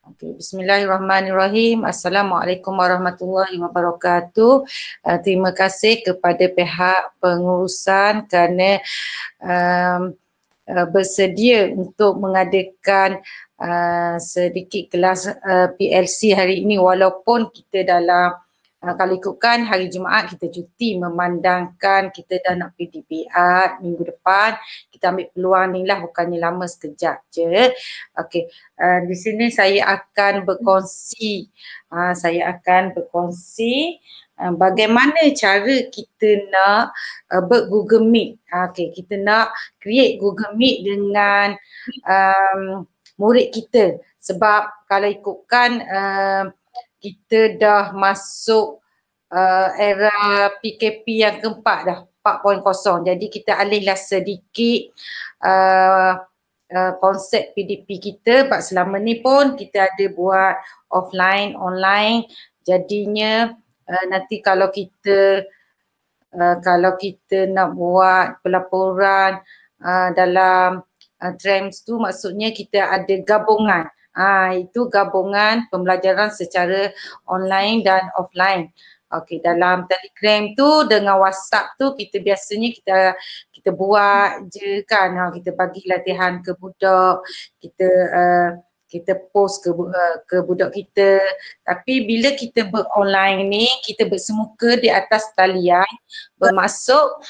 Okay. Bismillahirrahmanirrahim. Assalamualaikum warahmatullahi wabarakatuh. Terima kasih kepada pihak pengurusan kerana bersedia untuk mengadakan sedikit kelas PLC hari ini, walaupun kita dalam kalau ikutkan hari Jumaat kita cuti, memandangkan kita dah nak pergi DPR minggu depan, kita ambil peluang ni lah, bukannya lama sekejap je. Okey, di sini saya akan berkongsi bagaimana cara kita nak buat Google Meet. Okey, kita nak create Google Meet dengan murid kita, sebab kalau ikutkan kita dah masuk era PKP yang keempat dah, 4.0. Jadi kita alihlah sedikit konsep PDP kita, sebab selama ni pun kita ada buat offline, online. Jadinya nanti kalau kita nak buat pelaporan dalam TRAMS tu, maksudnya kita ada gabungan. Itu gabungan pembelajaran secara online dan offline. Okey, dalam Telegram tu dengan WhatsApp tu kita biasanya kita buat je kan, kita bagi latihan ke budak, kita post ke budak kita. Tapi bila kita beronline ni, kita bersemuka di atas talian, bermaksud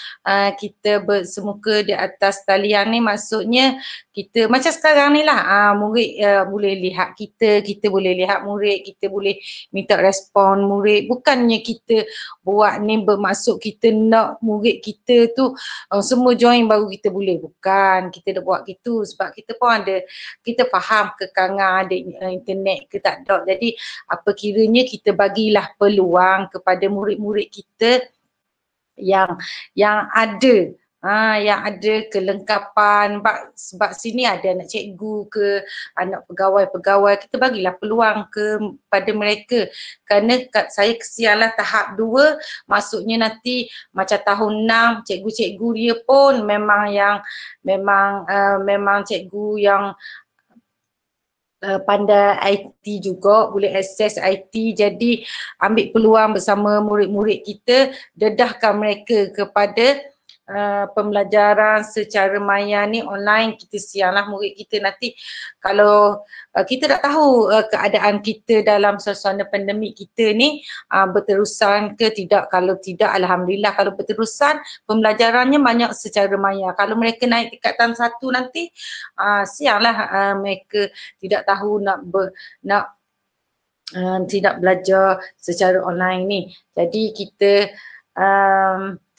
kita bersemuka di atas talian ni maksudnya kita macam sekarang ni lah, murid boleh lihat kita boleh lihat murid, kita boleh minta respon murid. Bukannya kita buat ni bermaksud kita nak murid kita tu semua join baru kita boleh, bukan. Kita dah buat gitu sebab kita pun ada, kita faham kekangan ada internet ke tak ada. Jadi apa kiranya kita bagilah peluang kepada murid-murid kita yang ada kelengkapan, sebab sini ada anak cikgu ke anak pegawai-pegawai, kita bagilah peluang kepada mereka. Kerana saya kesianlah tahap 2, maksudnya nanti macam tahun 6 cikgu-cikgu dia pun memang cikgu yang pandai IT juga, boleh akses IT. Jadi ambil peluang bersama murid-murid kita, dedahkan mereka kepada pembelajaran secara maya ni online. Kita sianglah murid kita nanti kalau kita tak tahu keadaan kita dalam suasana pandemik kita ni berterusan ke tidak. Kalau tidak, alhamdulillah. Kalau berterusan, pembelajarannya banyak secara maya. Kalau mereka naik tingkatan 1 nanti sianglah mereka tidak tahu tidak belajar secara online ni. Jadi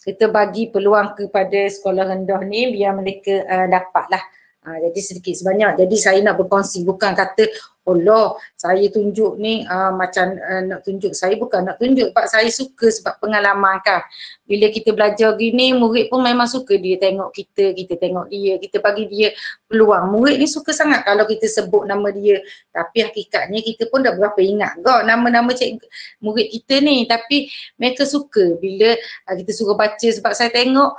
kita bagi peluang kepada sekolah rendah ni biar mereka dapatlah. Jadi sedikit sebanyak. Jadi saya nak berkongsi, bukan kata Allah saya tunjuk ni macam nak tunjuk. Saya bukan nak tunjuk, sebab saya suka, sebab pengalaman kan. Bila kita belajar gini, murid pun memang suka dia tengok kita tengok dia, kita bagi dia peluang. Murid ni suka sangat kalau kita sebut nama dia. Tapi hakikatnya kita pun dah berapa ingat nama-nama cikgu murid kita ni. Tapi mereka suka bila kita suruh baca, sebab saya tengok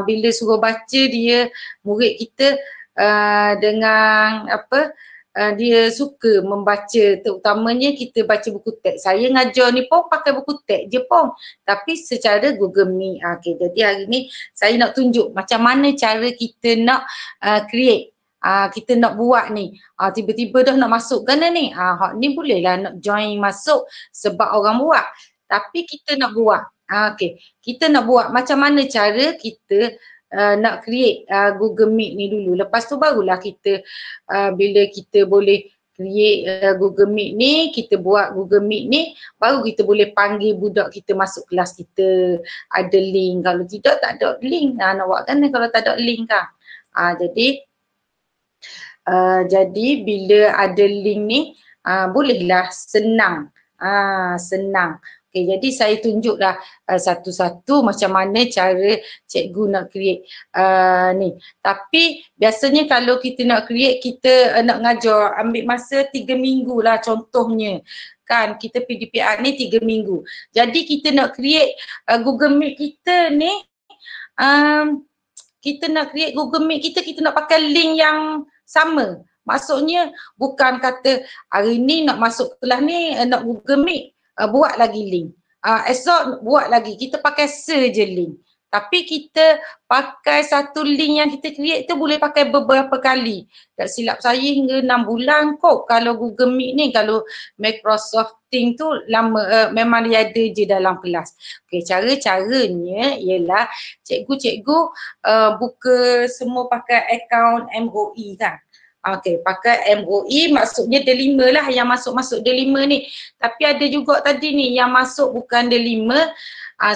bila suruh baca dia, murid kita dengan dia suka membaca, terutamanya kita baca buku teks. Saya ngajar ni pun pakai buku teks je pun, tapi secara Google Meet. Okay, jadi hari ni saya nak tunjuk macam mana cara kita nak create, kita nak buat ni. Tiba-tiba dah nak masuk kan ni, hak ni bolehlah nak join masuk sebab orang buat, tapi kita nak buat. Okay, kita nak buat macam mana cara kita nak create Google Meet ni dulu. Lepas tu barulah kita bila kita boleh create Google Meet ni, kita buat Google Meet ni, baru kita boleh panggil budak kita masuk kelas kita. Ada link, kalau tidak tak ada link. Nak buat kan kalau tak ada link kan. Jadi bila ada link ni bolehlah senang. Senang. Okay, jadi saya tunjuklah satu-satu macam mana cara cikgu nak create ni. Tapi biasanya kalau kita nak create, kita nak ngajar ambil masa 3 minggu lah contohnya. Kan kita PDPR ni 3 minggu. Jadi kita nak create Google Meet kita ni, kita nak create Google Meet kita nak pakai link yang sama. Maksudnya bukan kata hari ni nak masuk kelas ni nak Google Meet, buat lagi link. Esok buat lagi, kita pakai saja link. Tapi kita pakai satu link yang kita create tu boleh pakai beberapa kali. Tak silap saya hingga 6 bulan kot kalau Google Meet ni, kalau Microsoft Teams tu lama, memang dia ada je dalam kelas. Okay, cara-caranya ialah cikgu-cikgu buka semua pakai akaun MOE kan. Okay, pakai MOE maksudnya D5 lah yang masuk-masuk D5 ni. Tapi ada juga tadi ni yang masuk bukan D5,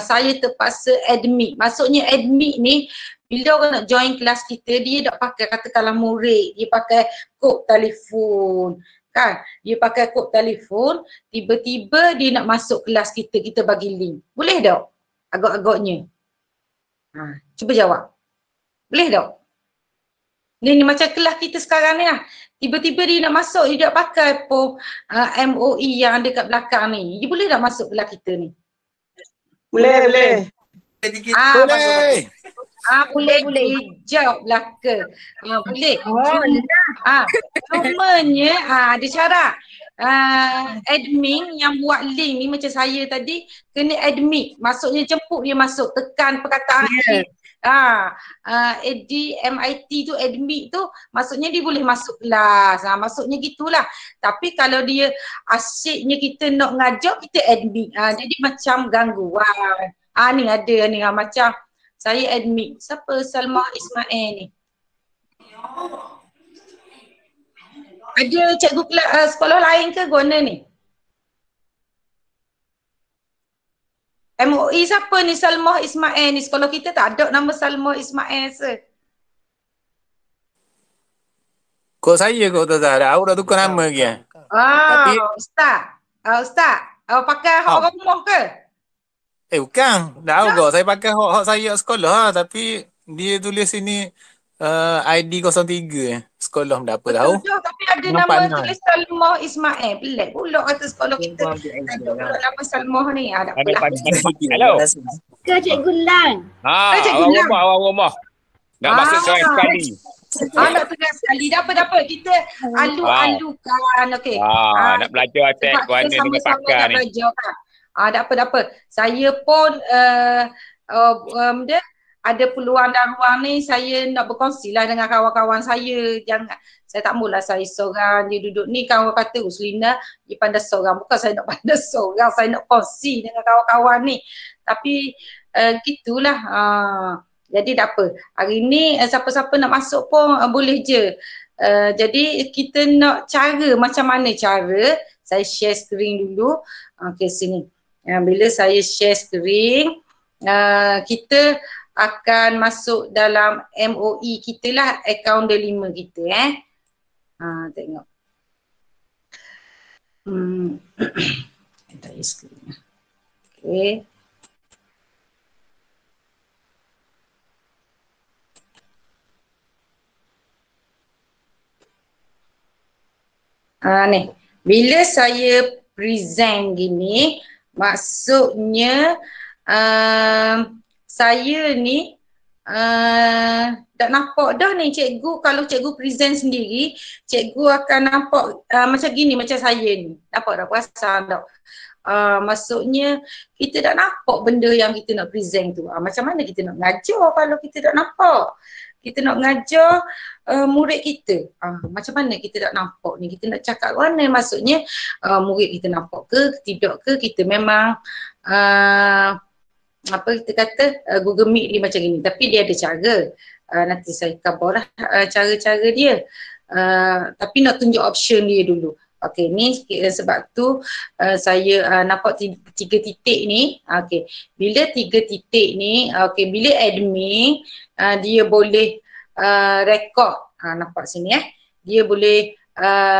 saya terpaksa admit. Maksudnya admit ni bila orang nak join kelas kita, dia tak pakai katakanlah murid, dia pakai kod telefon kan. Dia pakai kod telefon, tiba-tiba dia nak masuk kelas kita, kita bagi link. Boleh tak? Agak-agaknya. Cuba jawab. Boleh tak? Ni macam kelas kita sekarang ni lah. Tiba-tiba dia nak masuk, dia tak pakai pun MOE yang ada kat belakang ni. Dia boleh tak masuk kelas kita ni? Boleh. Boleh. Boleh. Jawab belaka. Boleh. Cumanya ada syarat. Admin yang buat link ni macam saya tadi kena admit. Maksudnya jemput dia masuk, tekan perkataan MIT tu, admit tu maksudnya dia boleh masuk kelas. Maksudnya gitulah. Tapi kalau dia asyiknya kita nak ngajar, kita admit. Jadi macam gangguan. Ni ada ni macam saya admit. Siapa Salma Ismail ni? Ada cikgu sekolah lain ke guna ni? MOE siapa ni Salma Ismail ni? Sekolah kita tak ada nama Salma Ismail se. Kok saya kok tak ada. Aku dah tukar nama lagi. Tapi Ustaz. Pakai hak orang rumah ke? Bukan. Dah kok saya pakai hak saya sekolah lah. Tapi dia tulis sini ID 03 sekolah dah apa tahu. Betul, tapi ada nama tulis Salma Ismail. Pelik pula kata sekolah kita. Ada pula nama Salma ni. Tak apalah. Hello. Ke Cikgu Lan. Awak rumah. Nak masuk seorang sekali. Nak tengah sekali. Dah apa. Kita alu-alukan. Okey. Nak belajar atas warna dengan pakar ni. Tak apa. Saya pun ada peluang dan ruang ni, saya nak berkongsi lah dengan kawan-kawan saya. Saya tak maulah saya seorang dia duduk ni, kawan kata Uslina dia pandai seorang. Bukan saya nak pandai seorang, saya nak kongsi dengan kawan-kawan ni. Tapi gitulah. Jadi tak apa. Hari ni siapa-siapa nak masuk pun boleh je. Jadi kita nak cara, macam mana cara, saya share screen dulu. Okey, sini. Bila saya share screen, kita akan masuk dalam MOE kita lah, akaun D5 kita tengok. Kita screen. Okey. Ni, bila saya present gini, maksudnya saya ni tak nampak dah ni cikgu. Kalau cikgu present sendiri, cikgu akan nampak macam gini, macam saya ni. Nampak tak? Perasan tak? Maksudnya kita tak nampak benda yang kita nak present tu. Macam mana kita nak ngajar kalau kita tak nampak? Kita nak ngajar murid kita. Macam mana kita tak nampak ni? Kita nak cakap mana? Maksudnya murid kita nampak ke tidak ke? Kita memang kita kata Google Meet dia macam ni. Tapi dia ada cara. Nanti saya cover lah cara-cara dia. Tapi nak tunjuk option dia dulu. Okey, ni sebab tu saya nampak 3 titik ni. Okey, bila 3 titik ni, bila admin dia boleh rekod. Nampak sini dia boleh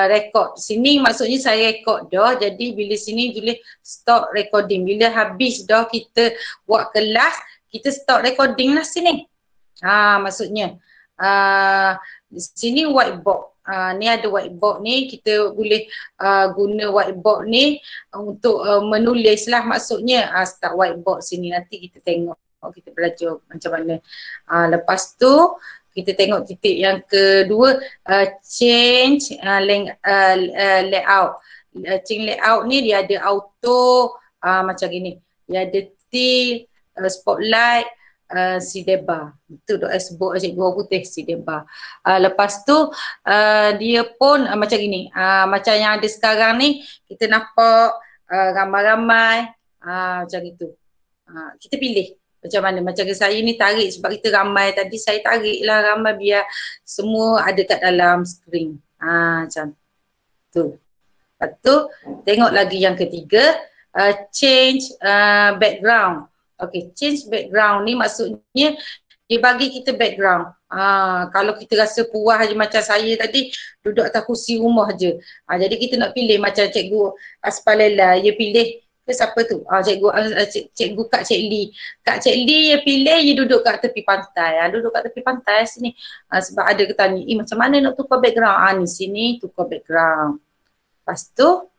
rekod. Sini maksudnya saya rekod dah. Jadi bila sini boleh stop recording. Bila habis dah kita buat kelas, kita stop recording lah sini. Maksudnya sini whiteboard. Ni ada whiteboard ni, kita boleh guna whiteboard ni untuk menulis lah maksudnya. Start whiteboard sini, nanti kita tengok, kita belajar macam mana. Lepas tu Kita tengok titik yang kedua, change layout. Change layout ni dia ada auto macam gini. Dia ada tilt, spotlight, sidebar. Itu dok sebut cikgu orang putih, sidebar. Lepas tu dia pun macam gini. Macam yang ada sekarang ni, kita nampak ramai-ramai macam gitu. Kita pilih macam mana. Macam saya ni tarik sebab kita ramai tadi, saya tariklah ramai biar semua ada kat dalam skrin. Macam tu. Lepas tu tengok lagi yang ketiga, change background. Okay, change background ni maksudnya dia bagi kita background. Kalau kita rasa puas je macam saya tadi, duduk atas kursi rumah je. Jadi kita nak pilih macam cikgu Aspalela, dia pilih ke siapa tu? Cikgu Kak Cik Lee. Kak Cik Lee dia pilih, dia duduk kat tepi pantai. Duduk kat tepi pantai sini. Sebab ada ketanya, macam mana nak tukar background? Ni sini tukar background. Lepas tu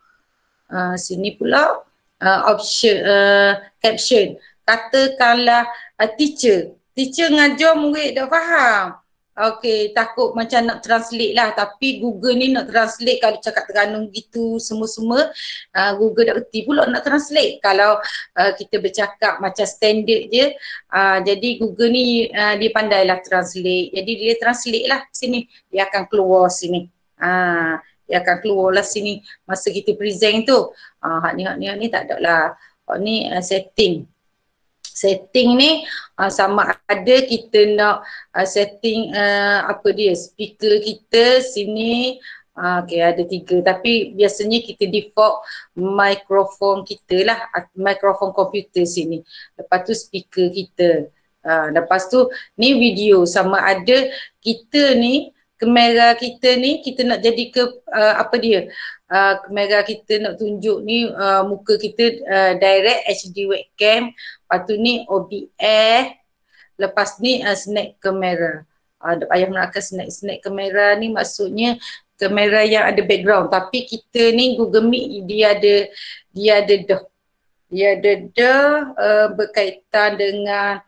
sini pula option caption. Katakanlah teacher ngajar murid tak faham. Okey, takut macam nak translate lah, tapi Google ni nak translate kalau cakap Terengganu gitu semua-semua, Google tak reti pula nak translate kalau kita bercakap macam standard je. Jadi Google ni dia pandailah translate. Jadi dia translate lah sini, dia akan keluar sini. Dia akan keluar lah sini masa kita present tu. Hak ni tak ada lah. Hak ni setting. Setting ni sama ada kita nak setting apa dia, speaker kita sini. Okay, ada 3, tapi biasanya kita default mikrofon kita lah, mikrofon komputer sini. Lepas tu speaker kita. Lepas tu ni video, sama ada kita ni, kamera kita ni kita nak jadi ke apa dia, kamera kita nak tunjuk ni muka kita direct HD webcam. Lepas tu ni OBS. Lepas ni snap kamera. Ayah menerangkan snap kamera ni maksudnya kamera yang ada background. Tapi kita ni Google Meet dia ada berkaitan dengan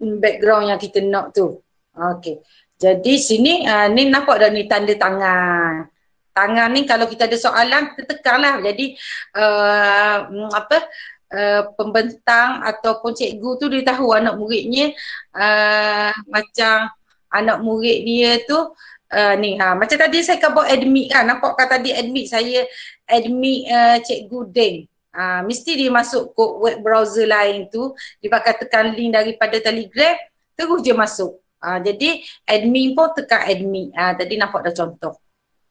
background yang kita nak tu. Okey. Jadi sini ni nampak dah ni tanda tangan. Tangan ni kalau kita ada soalan kita tekanlah. Jadi pembentang ataupun cikgu tu dia tahu anak muridnya macam anak murid dia tu ni macam tadi saya buat admit kan, nampak kan tadi admit saya admit cikgu Deng. Mesti dia masuk kod web browser lain tu, dia pakai tekan link daripada Telegram, terus je masuk. Jadi admin pun tekan admit. Tadi nampak dah contoh.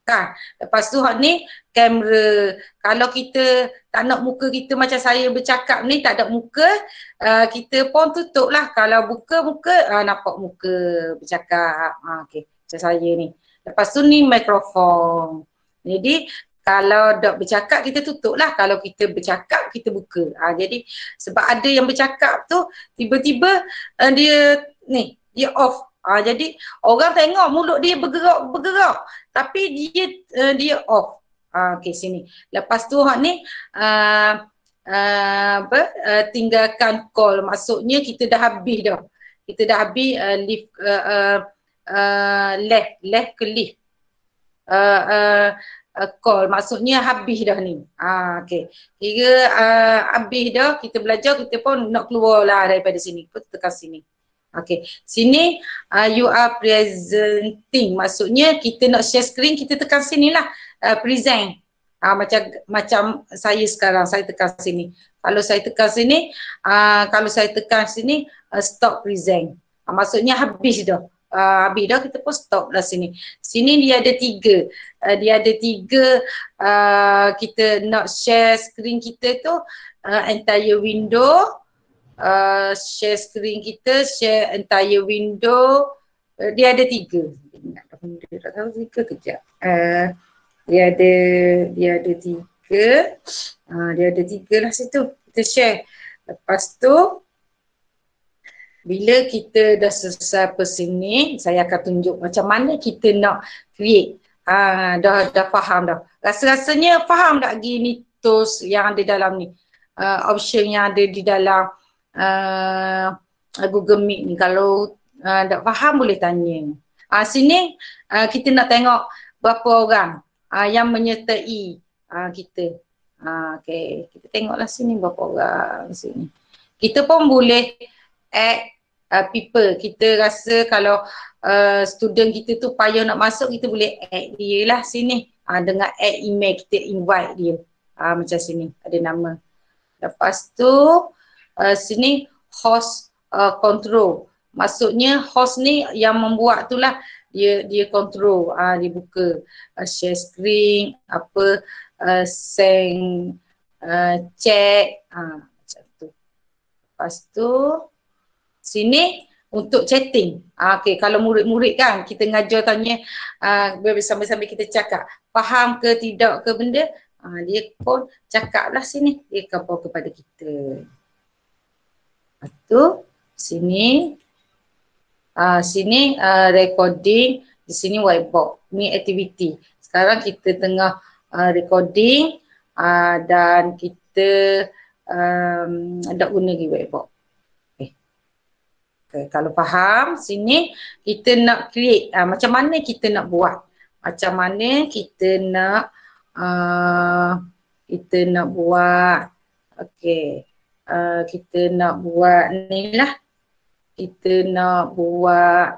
Kan? Lepas tu ni kamera. Kalau kita tak nak muka kita macam saya bercakap ni tak ada muka, kita pun tutup lah. Kalau buka muka, nampak muka bercakap. Okey, macam saya ni. Lepas tu ni mikrofon. Jadi kalau dok bercakap kita tutup lah. Kalau kita bercakap kita buka. Jadi sebab ada yang bercakap tu tiba-tiba dia off. Jadi orang tengok mulut dia bergerak tapi dia off. Okey sini. Lepas tu hak ni tinggalkan call. Maksudnya kita dah habis dah. Kita dah habis lift left ke lift. Call maksudnya habis dah ni. Okey. Kira habis dah kita belajar, kita pun nak keluar lah daripada sini. Tekan sini. Okey, sini you are presenting. Maksudnya kita nak share screen, kita tekan sinilah present. Macam saya sekarang, saya tekan sini. Kalau saya tekan sini, stop present. Maksudnya habis dah. Habis dah kita pun stop lah sini. Sini dia ada 3. Dia ada 3 kita nak share screen kita tu entire window. Share screen kita, share entire window. Dia ada 3. Tak tahu 3 kejap. Dia ada 3. Dia ada 3 lah situ. Kita share. Lepas tu bila kita dah selesai apa sini, saya akan tunjuk macam mana kita nak create. Dah faham dah. Rasa-rasanya faham tak gini tools yang ada dalam ni. Option yang ada di dalam Google Meet ni. Kalau tak faham boleh tanya. Sini kita nak tengok berapa orang yang menyertai kita. Okay, kita tengoklah sini berapa orang sini. Kita pun boleh add people. Kita rasa kalau student kita tu payah nak masuk, kita boleh add dia lah sini. Dengan add email kita invite dia. Macam sini ada nama. Lepas tu sini host control. Maksudnya host ni yang membuat tu lah, dia control, dia buka share screen, send chat, macam tu. Lepas tu sini untuk chatting. Okay, kalau murid-murid kan kita ngajar tanya sambil-sambil kita cakap faham ke tidak ke benda, dia pun cakap lah sini, dia cover kepada kita. Lepas tu sini recording, di sini whiteboard, ni aktiviti. Sekarang kita tengah recording dan kita ada guna lagi whiteboard. Okay, kalau faham sini kita nak create macam mana kita nak buat, macam mana kita nak buat. Okay, kita nak buat ni lah, kita nak buat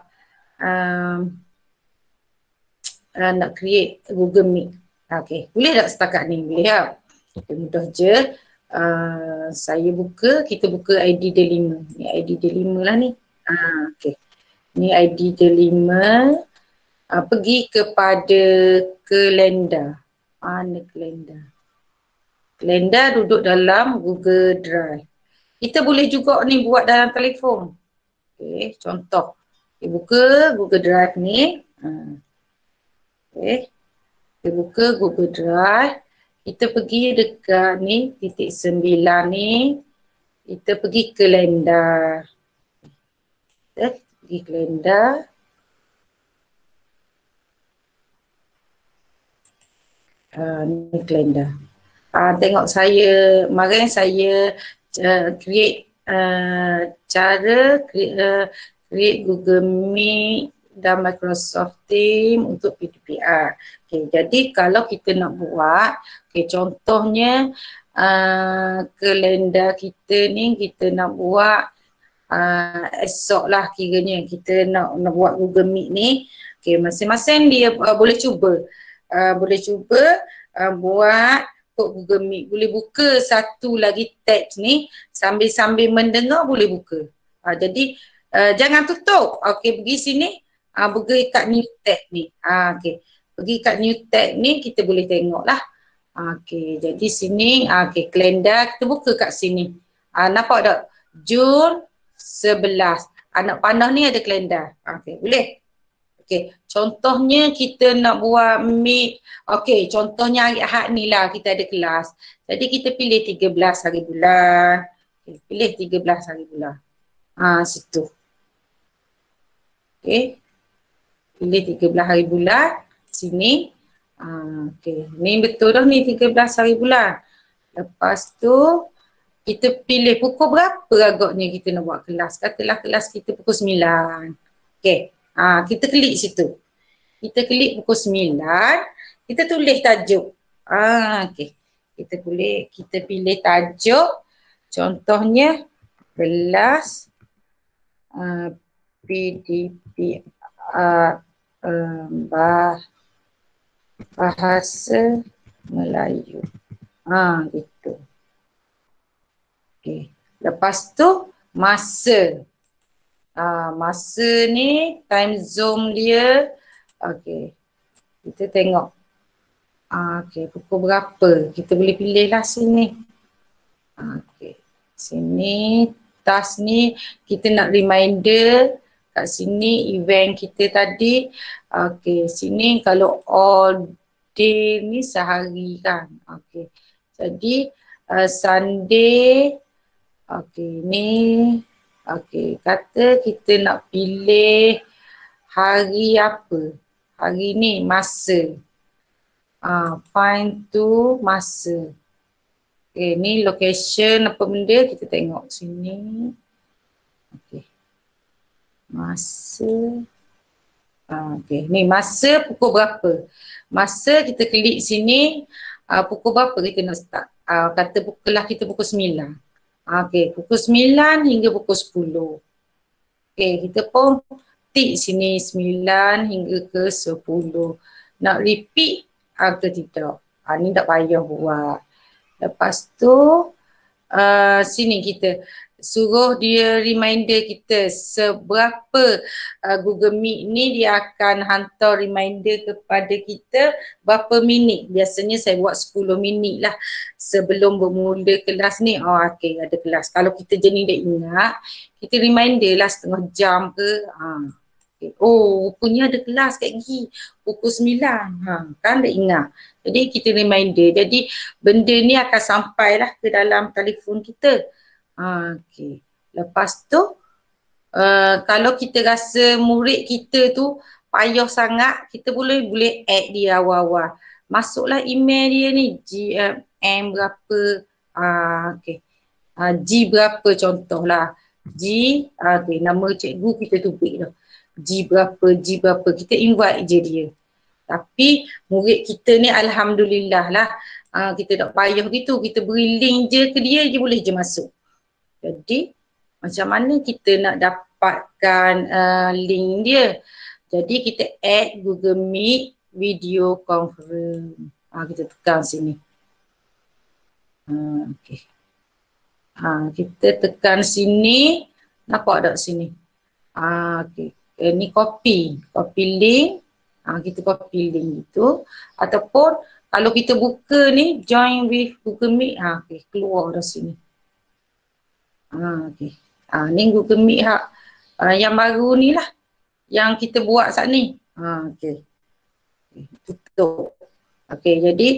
nak create Google Meet. Okay, boleh tak setakat ni? Boleh tak? Okay, mudah je. Saya buka, kita buka ID Delima. Ni ID Delima lah ni. Okay, ni ID Delima. Pergi kepada kalender. Mana kalender? Kalender duduk dalam Google Drive. Kita boleh juga ni buat dalam telefon. Okay, contoh. Kita buka Google Drive ni. Okay, kita buka Google Drive. Kita pergi dekat ni, titik 9 ni. Kita pergi kalender. Kita pergi kalender. Ni kalender. Tengok saya, kemarin saya create create Google Meet dan Microsoft Teams untuk PDPR. Okay, jadi kalau kita nak buat, okay, contohnya kalender kita ni kita nak buat esok lah kiranya kita nak buat Google Meet ni. Okay, masing-masing dia boleh cuba. Buat Google Meet. Boleh buka satu lagi tab ni sambil-sambil mendengar boleh buka. Jadi jangan tutup. Okey, pergi sini. Pergi kat new tab ni. Okey. Pergi kat new tab ni kita boleh tengok lah. Okey, jadi sini okey, kalender kita buka kat sini. Nampak tak? Jun 11. Anak panah ni ada kalender. Okey, boleh. Okey, contohnya kita nak buat meet. Okey, contohnya hari Ahad ni lah kita ada kelas. Jadi kita pilih 13 hari bulan. Okay, pilih 13 hari bulan. Situ. Okey. Pilih 13 hari bulan. Sini. Okey, ni betul dah ni 13 hari bulan. Lepas tu kita pilih pukul berapa agaknya kita nak buat kelas. Katalah kelas kita pukul 9. Okey. Kita klik situ. Kita klik pukul 9, kita tulis tajuk. Okey. Kita pilih tajuk. Contohnya kelas PDPR bahasa Melayu. Gitu. Okey. Lepas tu masa. Masa ni time zone dia. Okey. Kita tengok. Okey, pukul berapa? Kita boleh pilih lah sini. Okey. Sini task ni kita nak reminder kat sini event kita tadi. Okey, sini kalau all day ni sehari kan. Okey. Jadi Sunday. Okey, ni okey, kata kita nak pilih hari apa? Hari ni masa. Find to masa. Okey, ni location apa benda kita tengok sini. Okey. Masa. Okey, ni masa pukul berapa? Masa kita klik sini, pukul berapa kita nak start? Kata kelas kita pukul 9. Okey, pukul 9 hingga pukul 10. Okey, kita pun tik sini 9 hingga ke 10. Nak repeat ke tidak? Ni tak payah buat. Lepas tu, sini kita suruh dia reminder kita seberapa Google Meet ni dia akan hantar reminder kepada kita berapa minit. Biasanya saya buat 10 minit lah sebelum bermula kelas ni. Okey, ada kelas. Kalau kita jenis dah ingat, kita reminder lah setengah jam ke. Okay. Rupanya ada kelas kat Gi pukul 9. Kan dah ingat. Jadi kita reminder. Jadi benda ni akan sampailah ke dalam telefon kita. Okey. Lepas tu kalau kita rasa murid kita tu payah sangat, kita boleh add dia awal-awal. Masuklah email dia ni GM berapa, okey. G berapa contohlah. G, okey, nama cikgu kita tubik dah. G berapa, kita invite je dia. Tapi murid kita ni alhamdulillah lah, kita tak payah gitu, kita beri link je ke dia boleh je masuk. Jadi macam mana kita nak dapatkan link dia? Jadi kita add Google Meet video conference. Kita tekan sini. Okey. Kita tekan sini. Nampak tak sini? Okey. Ni copy link. Kita copy link itu. Ataupun kalau kita buka ni join with Google Meet. Okey, keluar dah sini. Okey. Ni Google Meet yang baru ni lah. Yang kita buat saat ni. Okey. Tutup. Okey, jadi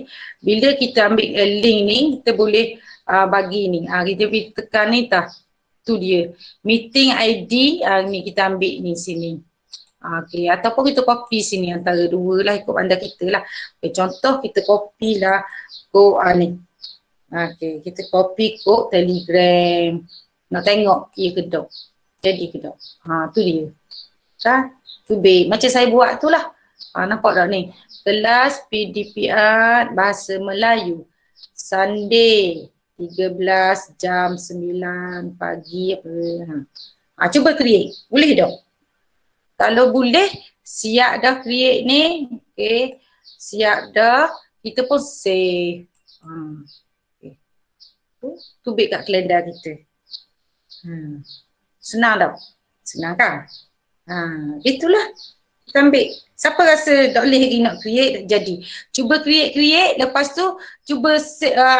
bila kita ambil link ni, kita boleh bagi ni. Kita tekan ni tah. Tu dia. Meeting ID ni kita ambil ni sini. Okey, ataupun kita copy sini antara dua lah ikut pandai kita lah. Okay, contoh kita copy lah kod ni. Okey, kita copy kod Telegram. Nak tengok ya ke tak? Jadi ke tak? Tu dia. Kan? Tu baik. Macam saya buat tu lah. Nampak tak ni? Kelas PDP Art Bahasa Melayu. Sunday 13 jam 9 pagi apa. Cuba create. Boleh tak? Kalau boleh, siap dah create ni. Okay. Siap dah. Kita pun save. Okay. Tu baik kat kalender kita. Senang tak? Senang kan? Itulah. Kita ambil. Siapa rasa tak boleh lagi nak create, tak jadi. Cuba create. Lepas tu, cuba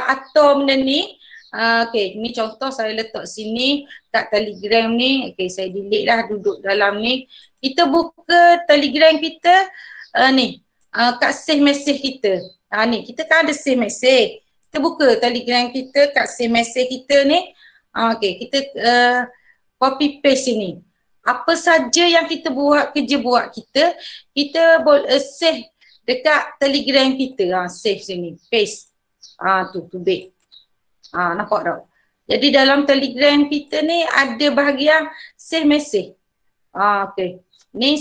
atur benda ni. Okay, ni contoh saya letak sini kat Telegram ni. Okay, saya delete lah duduk dalam ni. Kita buka Telegram kita ni. Kat save message kita. Ni, kita kan ada save message. Kita buka Telegram kita kat save message kita ni. Okay, kita copy paste sini. Apa saja yang kita buat, kerja buat kita boleh save dekat Telegram kita. Save sini, paste. Tu baik. Nampak tak? Jadi dalam Telegram kita ni ada bahagian save message. Okay. Ni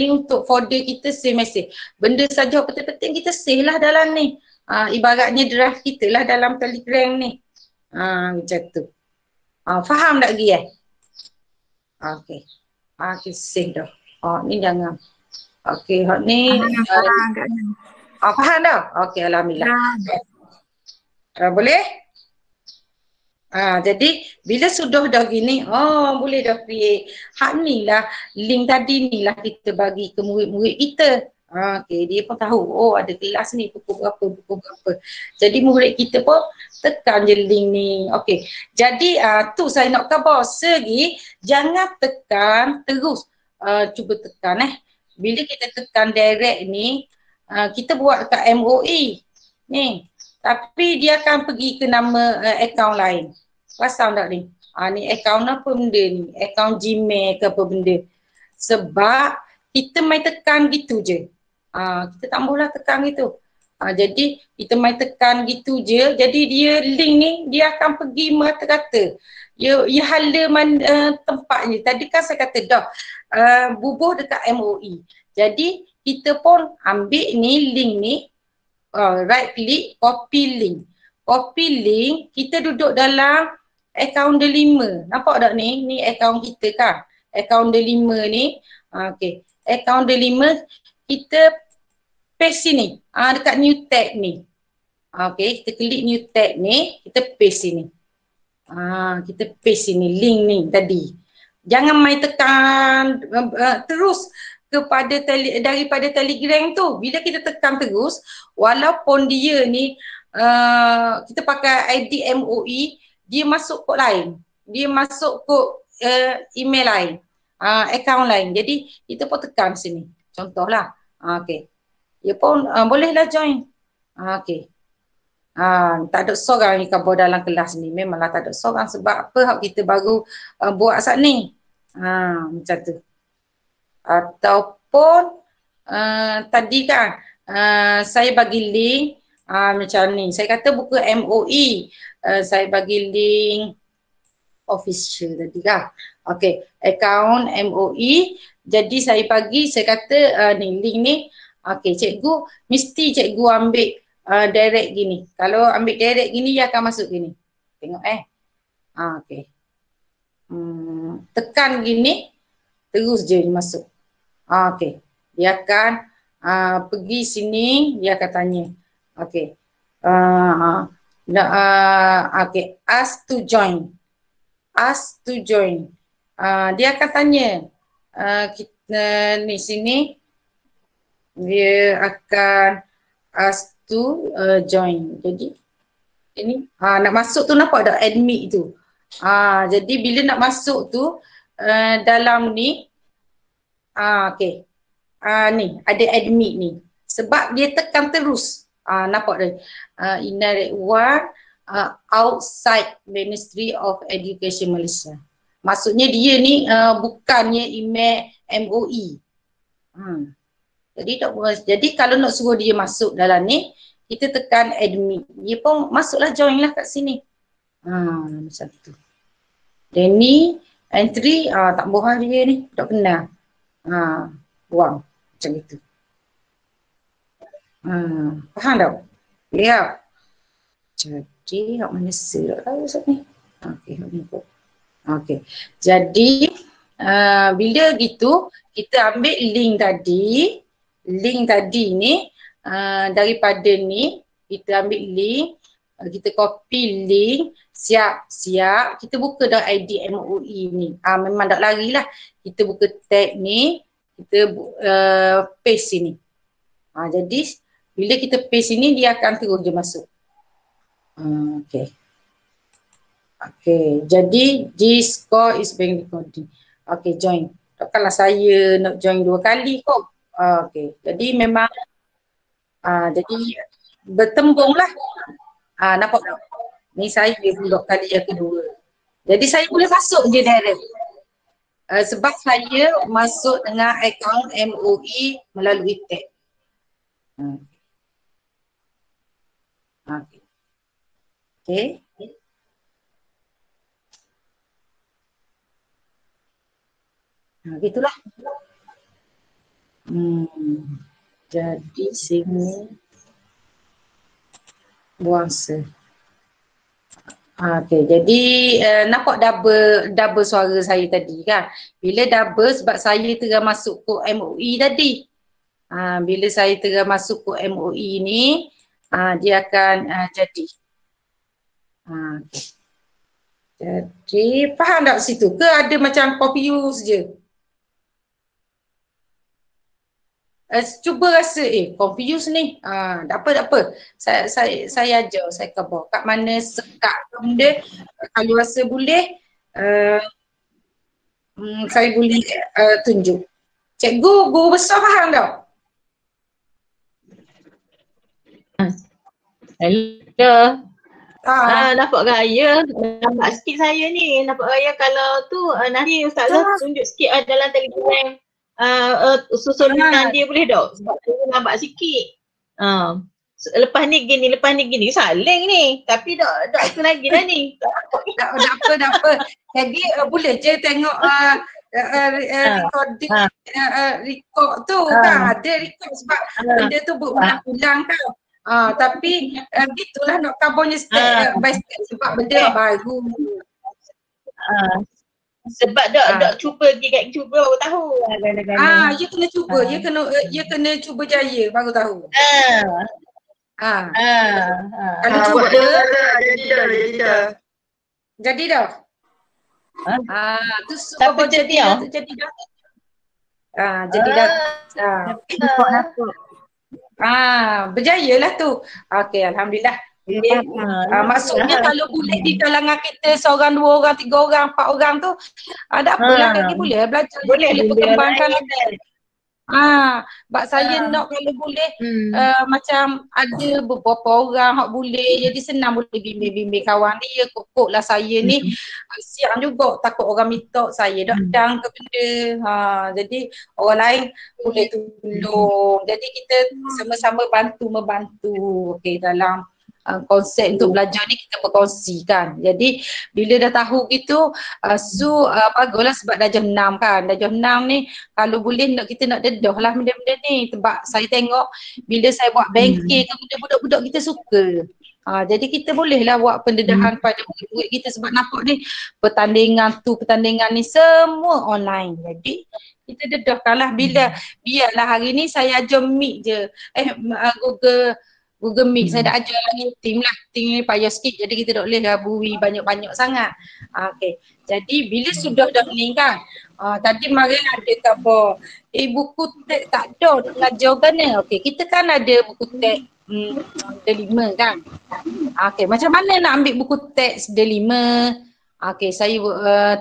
untuk folder kita save message. Benda saja penting-penting kita save lah dalam ni. Ibaratnya drive kita lah dalam Telegram ni. Macam tu. Faham tak lagi Okay. Okay, save dah. Ni jangan. Okay, ni. Faham dah? Okay, alhamdulillah. Boleh? Jadi bila sudah dah gini, boleh dah create. Ni lah, link tadi ni lah kita bagi ke murid-murid kita. Okay, dia pun tahu, ada kelas ni pukul berapa. Jadi murid kita pun tekan je link ni. Okay, jadi tu saya nak khabar segi, jangan tekan terus. Cuba tekan Bila kita tekan direct ni, kita buat kat MOE ni. Tapi dia akan pergi ke nama akaun lain. Pasal tak ni? Ni akaun apa benda ni? Akaun Gmail ke apa benda. Sebab kita main tekan gitu je. Kita tak boleh tekan gitu. Jadi kita main tekan gitu je. Jadi dia link ni dia akan pergi merata-rata. Ia hala tempatnya. Tadi kan saya kata dah bubuh dekat MOE. Jadi kita pun ambil ni link ni, right click, copy link. Copy link, kita duduk dalam akaun Delima. Nampak tak ni? Ni akaun kita kan. Akaun Delima ni. Okey. Akaun Delima kita paste sini. Dekat new tab ni. Okey, kita klik new tab ni, kita paste sini. Kita paste sini link ni tadi. Jangan main tekan terus kepada daripada Telegram tu. Bila kita tekan terus, walaupun dia ni kita pakai ID MOE, dia masuk kod lain. Dia masuk kod email lain, akaun lain. Jadi kita pun tekan sini. Contohlah. Okey. Dia pun bolehlah join. Okey. Tak ada seorang ni kabur dalam kelas ni. Memanglah tak ada seorang sebab apa kita baru buat saat ni. Macam tu. Ataupun tadi kan saya bagi link macam ni. Saya kata buka MOE. Saya bagi link official tadi kan. Okey, akaun MOE. Jadi saya bagi, saya kata ni link ni. Okey, cikgu mesti cikgu ambil direct gini. Kalau ambil direct gini dia akan masuk gini. Tengok okey. Tekan gini terus je dia masuk. Okey. Dia akan pergi sini, dia akan tanya. Okey. Okey, ask to join. Ask to join. Dia akan tanya kita ni sini. Dia akan ask to join. Jadi ini nak masuk tu nampak tak admit tu. Jadi bila nak masuk tu dalam ni okey. Ni ada admit ni. Sebab dia tekan terus. Nampak dah. Indirect one outside Ministry of Education Malaysia. Maksudnya dia ni bukannya email MOE. Jadi kalau nak suruh dia masuk dalam ni, kita tekan admit. Dia pun masuklah, join lah kat sini. Macam tu. Dan ni entry tak bohong dia ni, tak kenal. Buang macam itu. Faham tak? Lihat. Jadi hak mana tak tahu Ustaz ni. Okey, hak ni pun. Okey. Jadi bila gitu kita ambil link tadi. Link tadi ni daripada ni kita ambil link, kita copy link, siap kita buka dah ID MOE ni. Memang tak larilah. Kita buka tab ni, kita paste sini. Jadi bila kita paste sini dia akan terus je masuk. Okey. Okey, jadi this call is being recorded. Okey, join. Takkanlah saya nak join 2 kali kok. Okey, jadi memang jadi bertembung lah. Nampak tak? Ni saya pula kali yang kedua. Jadi saya boleh masuk je direct. Sebab saya masuk dengan akaun MOE melalui tab. Okey. Okey. Gitulah. Jadi sini buangsa. Okey, jadi nampak double suara saya tadi kan. Bila double sebab saya tengah masuk kod MOE tadi. Bila saya tengah masuk kod MOE ni, dia akan jadi. Okay. Jadi faham tak situ ke ada macam confuse je? Cuba rasa confuse ni. Tak apa. Saya ajar, saya khabar. Kat mana sekat benda, kalau rasa boleh saya boleh tunjuk. Cikgu, guru besar faham tak? Hello. Nampak tak ya? Nampak sikit saya ni. Nampak saya kalau tu nanti Ustazah tunjuk sikit dalam Telegram. Susunan dia boleh tak? Sebab saya nampak sikit. lepas ni gini, saling ni. Tapi dak tu lagi dah ni. Tak apa. Jadi boleh je tengok recording record tu kan. Ada record sebab benda tu berulang-ulang kan. Tapi gitulah nak covernya step by step sebab benda baru. Sebab dak cuba baru tahu. Ya kena cuba. Ya kena cuba jaya baru tahu. Kalau cuba jadi dah. Tu Tapi jadi dah. Jadi dah. Berjayalah tu. Okey, alhamdulillah. Maksudnya kalau boleh di kalangan kita seorang, 2 orang, 3 orang, 4 orang tu ada apalah kaki boleh belajar. Boleh perkembangkan lagi. Sebab saya nak kalau boleh macam ada beberapa orang hak boleh jadi senang boleh bimbing kawan dia. Kokoklah saya ni siang juga takut orang minta saya dang ke benda. Jadi orang lain boleh tolong. Jadi kita sama-sama membantu. Okey, dalam konsep untuk belajar ni kita berkongsikan. Jadi bila dah tahu gitu baguslah sebab dah jam 6 kan. Dah jam 6 ni kalau boleh kita nak dedah lah benda-benda ni. Sebab saya tengok bila saya buat banking benda budak-budak kita suka. Jadi kita bolehlah buat pendedahan pada murid-murid kita sebab nampak ni pertandingan ni semua online. Jadi kita dedahkanlah biarlah hari ni saya ajar Meet je. Google Meet saya dah ajar lagi tim ni payah sikit jadi kita tak boleh gabui banyak-banyak sangat. Okey. Jadi bila sudah dah ni kan tadi mari ada khabar buku teks tak ada nak ngajar kan ni. Okey, kita kan ada buku teks D5 kan. Okey, macam mana nak ambil buku teks D5? Okey, saya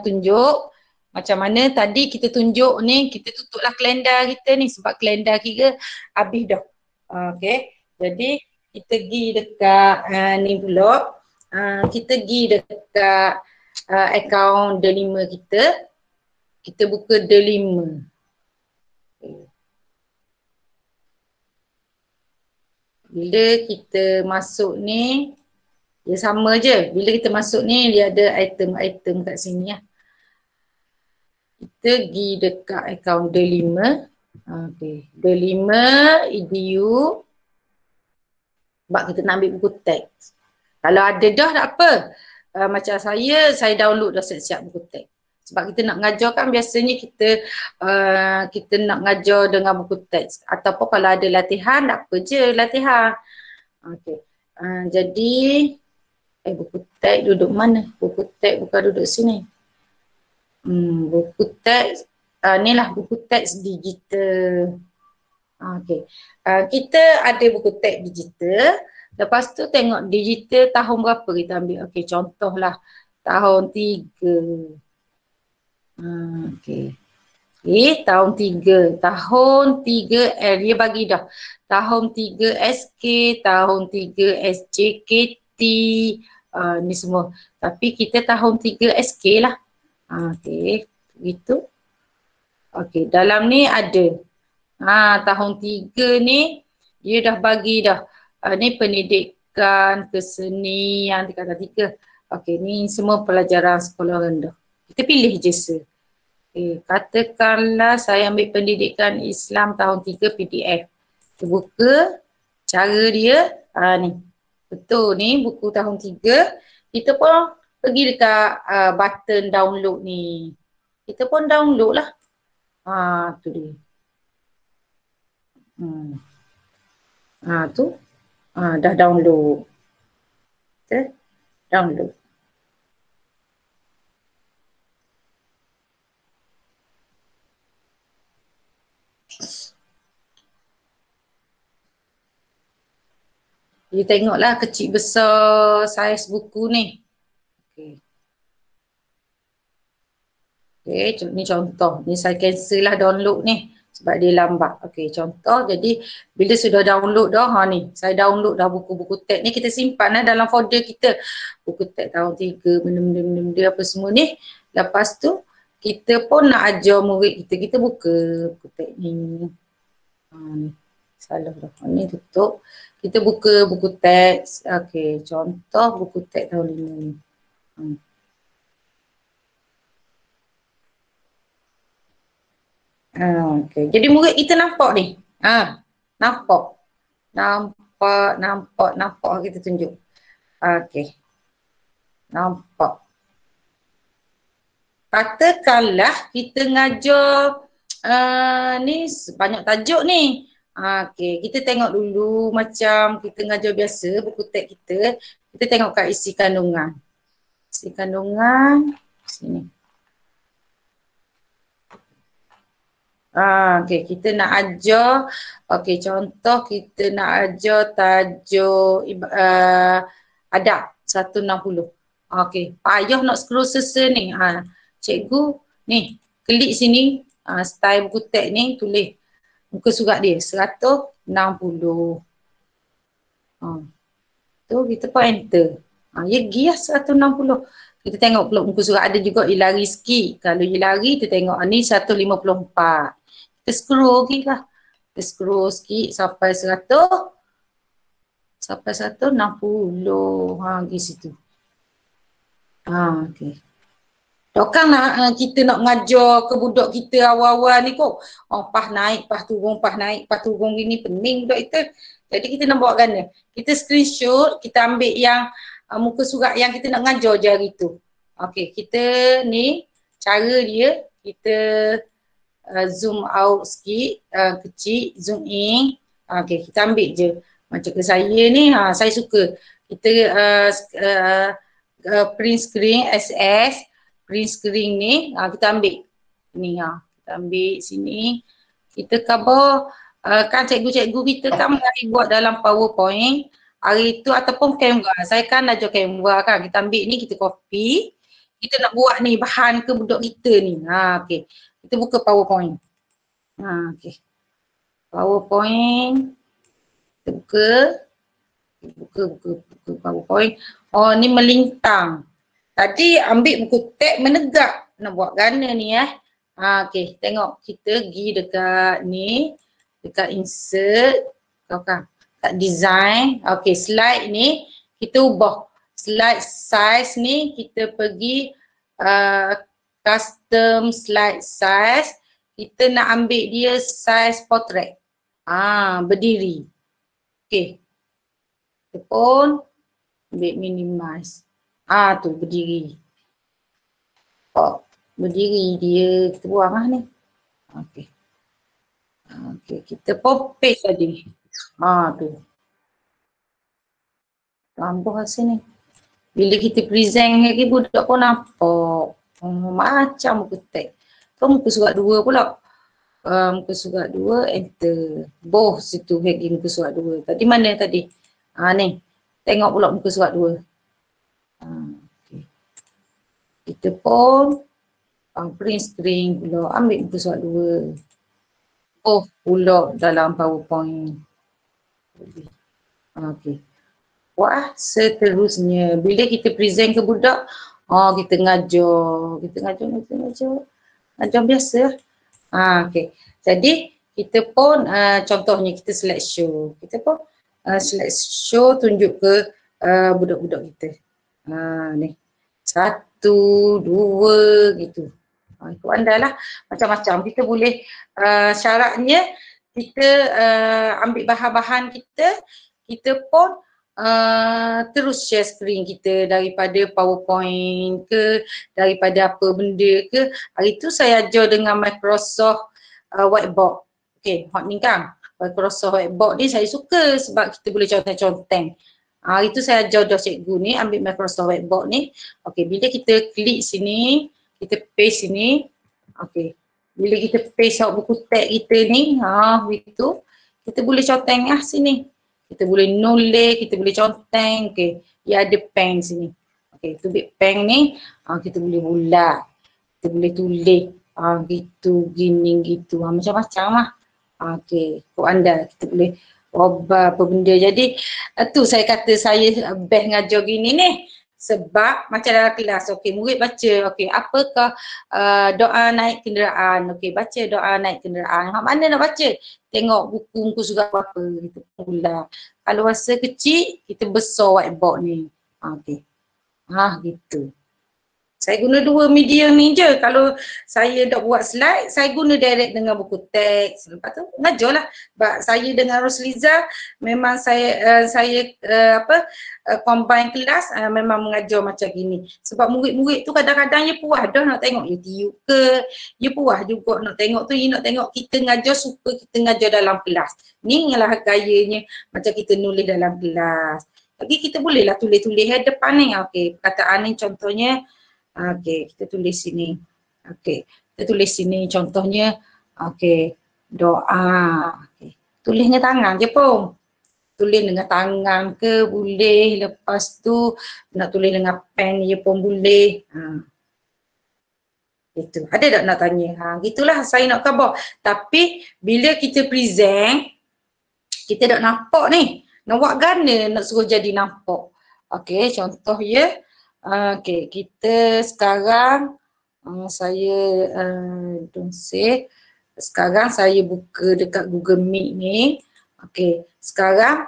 tunjuk macam mana tadi kita tunjuk ni, kita tutuplah kalender kita ni sebab kalender kita habis dah. Okey. Jadi kita pergi dekat ni pula. Kita pergi dekat akaun D5 kita. Kita buka D5. Bila kita masuk ni dia sama je. Bila kita masuk ni dia ada item-item kat sini lah. Kita pergi dekat akaun D5. Okey. D5 edu. Sebab kita nak ambil buku teks. Kalau ada dah tak apa. Macam saya download dah siap-siap buku teks. Sebab kita nak ngajar kan biasanya kita nak ngajar dengan buku teks. Ataupun kalau ada latihan, tak apa je latihan. Okey. Jadi, buku teks duduk mana? Buku teks bukan duduk sini. Buku teks, ni lah buku teks digital. Okey. Kita ada buku teks digital. Lepas tu tengok digital tahun berapa kita ambil. Okey, contohlah tahun 3. Okey. Tahun 3. Tahun 3 dia bagi dah. Tahun 3 SK, tahun 3 SJKT, ni semua. Tapi kita tahun 3 SK lah. Okey, gitu. Okey, dalam ni ada. Tahun 3 ni dia dah bagi dah. Ni pendidikan, kesenian tingkatan 3. Okey, ni semua pelajaran sekolah rendah. Kita pilih je. Katakanlah saya ambil pendidikan Islam tahun 3 PDF. Kita buka cara dia. Ni. Betul ni buku tahun 3. Kita pun pergi dekat button download ni. Kita pun download lah. Tu dia. Tu. Dah download. Kita download. Dia tengoklah kecil besar saiz buku ni. Okey, ni contoh. Ni saya cancel lah download ni sebab dia lambat. Okey, contoh. Jadi bila sudah download dah, ni saya download dah buku-buku teks ni, kita simpan lah dalam folder kita. Buku teks tahun 3, benda-benda apa semua ni. Lepas tu kita pun nak ajar murid kita, kita buka buku teks ni. Ni. Salah dah. Ni tutup. Kita buka buku teks. Okey, contoh buku teks tahun 5 ni. Okey. Jadi murid kita nampak ni. Nampak. Nampak kita tunjuk. Okey. Nampak. Katakanlah kita ngajar ni banyak tajuk ni. Okey, kita tengok dulu macam kita ngajar biasa buku teks kita. Kita tengok kat isi kandungan. Isi kandungan sini. Okey, kita nak ajar. Okey, contoh kita nak ajar tajuk adab 160. Okey, payah nak scroll selesai ni. Cikgu ni klik sini style buku teks ni tulis muka surat dia 160. Tu kita pun enter. Ya gias 160. Kita tengok pula muka surat ada juga ilari sikit. Kalau ilari kita tengok ni 154. Kita scroll lagi lah. Kita scroll sikit sampai 100. Sampai 160. Di situ. Okey. Dokang nak kita nak ngajar ke budak kita awal-awal ni kok. Pas naik, pas turun, pas naik, pas turun gini pening budak kita. Jadi kita nak buat gana. Kita screenshot, kita ambil yang muka surat yang kita nak ngajar je hari tu. Okey, kita ni cara dia kita zoom out sikit, kecil, zoom in. Okey, kita ambil je. Macam ke saya ni, saya suka. Kita print screen, SS. Print screen ni kita ambil ni kita ambil sini, kita cover kan cikgu-cikgu kita kan buat dalam PowerPoint hari tu ataupun Canva. Saya kan ajar Canva kan, kita ambil ni, kita copy, kita nak buat ni bahan ke budak kita ni. Okey, kita buka PowerPoint. Okey, PowerPoint kita buka PowerPoint. Ni melintang. Tadi ambil buku teks menegak. Nak buat gana ni okey, tengok kita pergi dekat ni. Dekat insert. Kat design. Okey, slide ni kita ubah. Slide size ni kita pergi custom slide size. Kita nak ambil dia size portrait. Berdiri. Okey. Kita pun ambil minimize. Tu berdiri. Berdiri dia kita buang ni. Okey. Okey, kita pun paste tadi. Tu. Tambah hasil ni. Bila kita present lagi budak pun nampak. Macam muka teks. Muka surat 2 pula. Muka surat 2 enter. Boh situ lagi muka surat 2. Tadi mana tadi? Ni. Tengok pula muka surat 2. Okay. Kita pun print screen pula, ambil muka surat 2. Pula dalam PowerPoint. Okey. Wah, seterusnya bila kita present ke budak, kita ngajar. Ngajar biasa. Okey. Jadi kita pun contohnya kita slideshow. Kita pun slideshow tunjuk ke budak-budak kita. Ni 1, 2 gitu. Ikut anda lah macam-macam. Kita boleh syaratnya kita ambil bahan-bahan kita pun terus share screen kita daripada PowerPoint ke, daripada apa benda ke. Hari tu saya ajar dengan Microsoft Whiteboard. Okay, hot ni kan. Microsoft Whiteboard ni saya suka sebab kita boleh conteng-conteng. Hari tu saya ajar dah cikgu ni ambil Microsoft Whiteboard ni. Okey, bila kita klik sini, kita paste sini. Okey. Bila kita paste out buku teks kita ni, begitu. Kita boleh conteng sini. Kita boleh nulis, kita boleh conteng. Okey. Dia ada pen sini. Okey, tubik pen ni kita boleh bulat. Kita boleh tulis gitu, gini gitu. Macam-macam lah. Okey, kau anda kita boleh ubah apa benda. Jadi tu saya kata saya best ngajar gini ni Sebab macam dalam kelas, okey, murid baca, okey, apakah doa naik kenderaan, okey, baca doa naik kenderaan. Hak mana nak baca? Tengok buku surat apa, kita ulang. Kalau masa kecil, kita besar whiteboard ni. Okey. Gitu. Saya guna dua medium ni je. Kalau saya nak buat slide, saya guna direct dengan buku teks. Lepas tu mengajarlah. Saya dengan Rosliza memang saya combine kelas memang mengajar macam gini. Sebab murid-murid tu kadang-kadang dia puas dah nak tengok YouTube ke. Dia puas juga nak tengok tu, dia nak tengok kita ngajar, suka kita ngajar dalam kelas. Ni lah gayanya macam kita nulis dalam kelas. Lagi kita bolehlah tulis-tulis depan ni. Okey, perkataan ni contohnya. Okey, kita tulis sini. Okey, kita tulis sini contohnya. Okey, doa. Okey. Tulis dengan tangan je pun. Tulis dengan tangan ke boleh. Lepas tu nak tulis dengan pen je pun boleh. Itu. Ada tak nak tanya? Gitulah saya nak khabar. Tapi bila kita present, kita tak nampak ni. Nak buat gana nak suruh jadi nampak. Okey, contoh ya. Okey, kita sekarang saya don't say. Sekarang saya buka dekat Google Meet ni. Okey, sekarang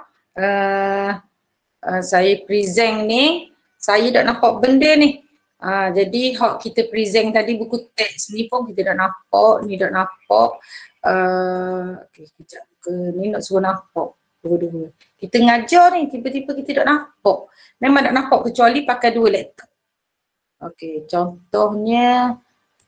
saya present ni, saya tak nampak benda ni. Jadi hak kita present tadi buku teks ni pun kita tak nampak, ni tak nampak. Okey, kejap ke ni nak suruh nampak. Dua-dua. Kita ngajar ni, tiba-tiba kita tak nampak. Memang tak nampak kecuali pakai dua laptop. Okey, contohnya,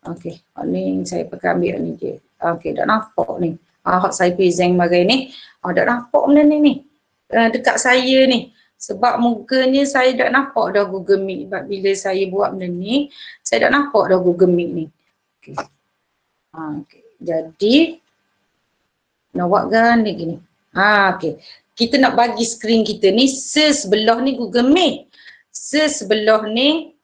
okey, ni saya pakai ambil ni je. Okey, tak nampak ni. Hak saya present bagai ni, tak nampak benda ni. Dekat saya ni. Sebab mukanya saya tak nampak dah Google Meet. Sebab bila saya buat benda ni, saya tak nampak dah Google Meet ni. Okey. Okey, jadi, nak buat ganda gini. Okey. Kita nak bagi skrin kita ni sebelah ni Google Meet. Sebelah ni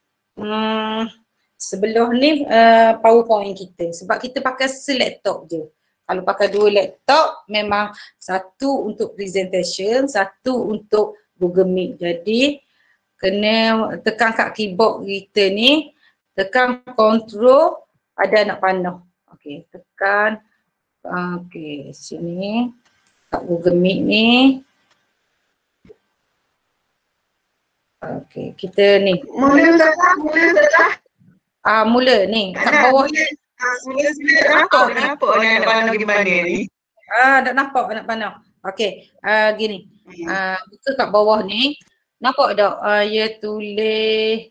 PowerPoint kita. Sebab kita pakai laptop je. Kalau pakai dua laptop memang satu untuk presentation, satu untuk Google Meet. Jadi kena tekan kat keyboard kita ni, tekan control, ada anak panah. Okey, tekan okey sini. Kat Google Meet ni. Okey, kita ni. Mula ni. Kat bawah ni. Nampak anak panah gimana ni? Tak nampak anak panah. Okey, gini. Buka kat bawah ni. Nampak tak? Dia tulis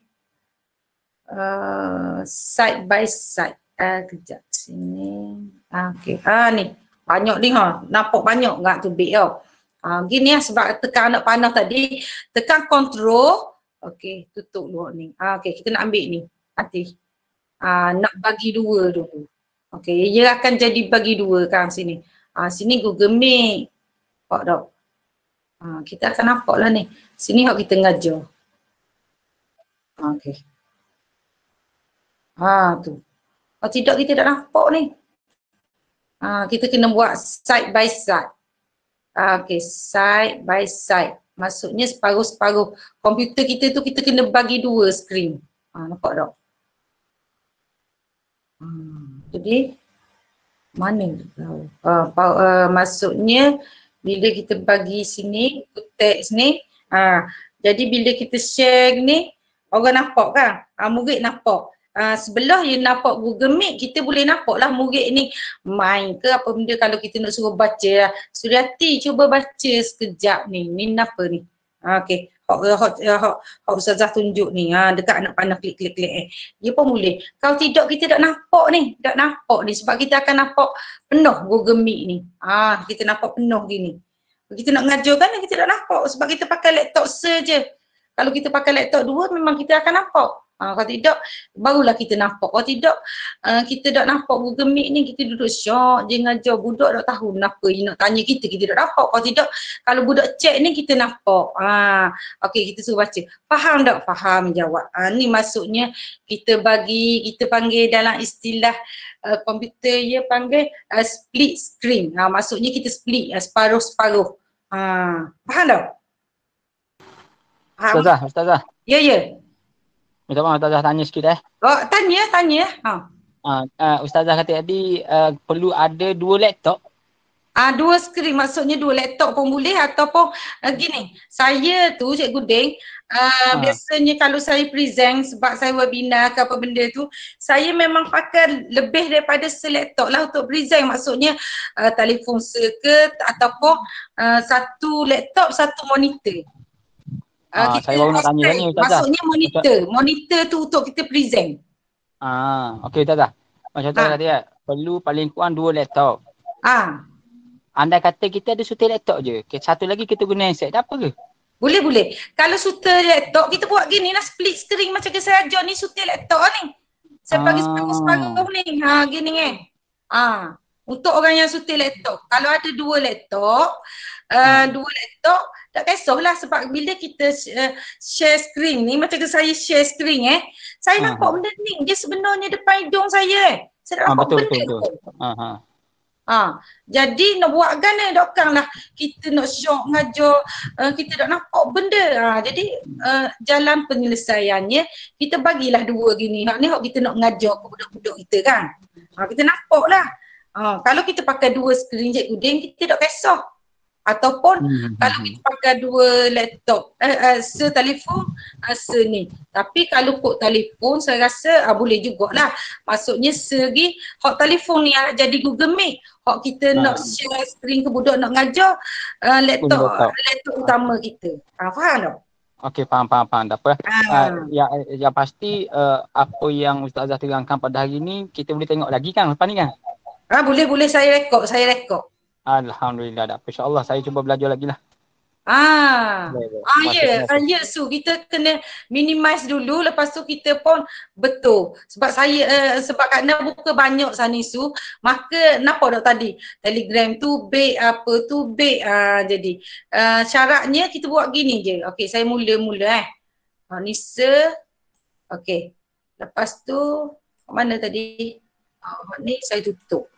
side by side. Kejap sini. Okey, ni. Banyak ni nampak banyak enggak tu big tau. Gini sebab tekan anak panah tadi, tekan control. Okey, tutup dulu ni. Okey, kita nak ambil ni. Nanti. Nak bagi dua dulu. Okey, ia akan jadi bagi dua kan sini. Sini Google Meet. Nampak tak? Kita akan nampak lah ni. Sini hak kita ngajar. Okey. Tu. Kalau tidak kita tak nampak ni. Kita kena buat side by side. Okey, side by side. Maksudnya separuh-separuh. Komputer kita tu kita kena bagi dua skrin. Nampak tak? Jadi mana tahu? Maksudnya bila kita bagi sini teks ni, jadi bila kita share ni orang nampak kan? Murid nampak. Sebelah yang nampak Google Meet, kita boleh nampak lah murid ni main ke apa benda. Kalau kita nak suruh baca lah. Suryati cuba baca sekejap ni. Ni apa ni? Okey. Hak Ustazah tunjuk ni. Dekat anak panah klik. Dia pun boleh. Kalau tidak kita tak nampak ni. Tak nampak ni. Sebab kita akan nampak penuh Google Meet ni. Kita nampak penuh gini. Kita nak ngajar kan kita tak nampak. Sebab kita pakai laptop saja. Kalau kita pakai laptop dua memang kita akan nampak. Kalau tidak, barulah kita nampak. Kalau tidak, kita tak nampak Google Meet ni, kita duduk syok je ngajar. Budak tak tahu kenapa dia nak tanya kita tak nampak. Kalau tidak, kalau budak cek ni kita nampak. Okey, kita suruh baca. Faham tak? Faham, jawab. Ni maksudnya kita panggil dalam istilah komputer dia panggil split screen. Maksudnya kita split separuh-separuh. Faham tak? Faham? Ustazah. Ya. Minta maaf Ustazah tanya sikit Oh, tanya. Ustazah kata tadi perlu ada 2 laptop. 2 skrin, maksudnya 2 laptop pun boleh ataupun gini, saya tu Cikgu Ding, biasanya kalau saya present sebab saya webinar ke apa benda tu, saya memang pakai lebih daripada selaptop lah untuk present, maksudnya telefon circuit ataupun satu laptop, satu monitor. Saya baru nak tanya ni Ustazah. Maksudnya monitor tu untuk kita present. Okey Ustazah. Macam tu kata perlu paling kurang 2 laptop. Andai kata kita ada sutai laptop je, satu lagi kita guna handset, tak apa ke? Boleh. Kalau sutai laptop, kita buat gini lah, split screen macam ke saya ajar ni, sutai laptop ni. Saya bagi separuh-separuh ni. Gini untuk orang yang sutai laptop. Kalau ada 2 laptop, 2 laptop, tak kisahlah sebab bila kita share screen ni, macam ke saya share screen saya nampak benda ni. Dia sebenarnya depan hidung saya. Saya tak nampak benda tu. Jadi nak buat kan dokang lah, kita nak syok ngajar, kita tak nampak benda. Jadi jalan penyelesaiannya kita bagilah 2 gini. Ni kita nak ngajar ke budak-budak kita kan. Kita nampak lah. Kalau kita pakai 2 skrin Cikgu Ding, kita tak kisah. Ataupun kalau kita pakai 2 laptop, setelefon, ni. Tapi kalau kod telefon saya rasa boleh jugalah. Maksudnya segi hot telefon ni jadi Google Meet. Hot kita nak share screen ke budak nak ngajar, laptop utama kita. Faham tak? Okey, faham. Tak apa. Yang pasti apa yang Ustazah terangkan pada hari ni kita boleh tengok lagi kan lepas ni kan? Boleh saya rekod. Alhamdulillah, tak apa. InsyaAllah saya cuba belajar lagi lah. Ya, so kita kena minimize dulu, lepas tu kita pun betul. Sebab sebab kerana buka banyak sana su, maka nampak tak tadi Telegram tu baik, apa tu baik. Jadi syaratnya kita buat gini je. Okey, saya mula Nisa. Okey. Lepas tu mana tadi? Hot ni saya tutup.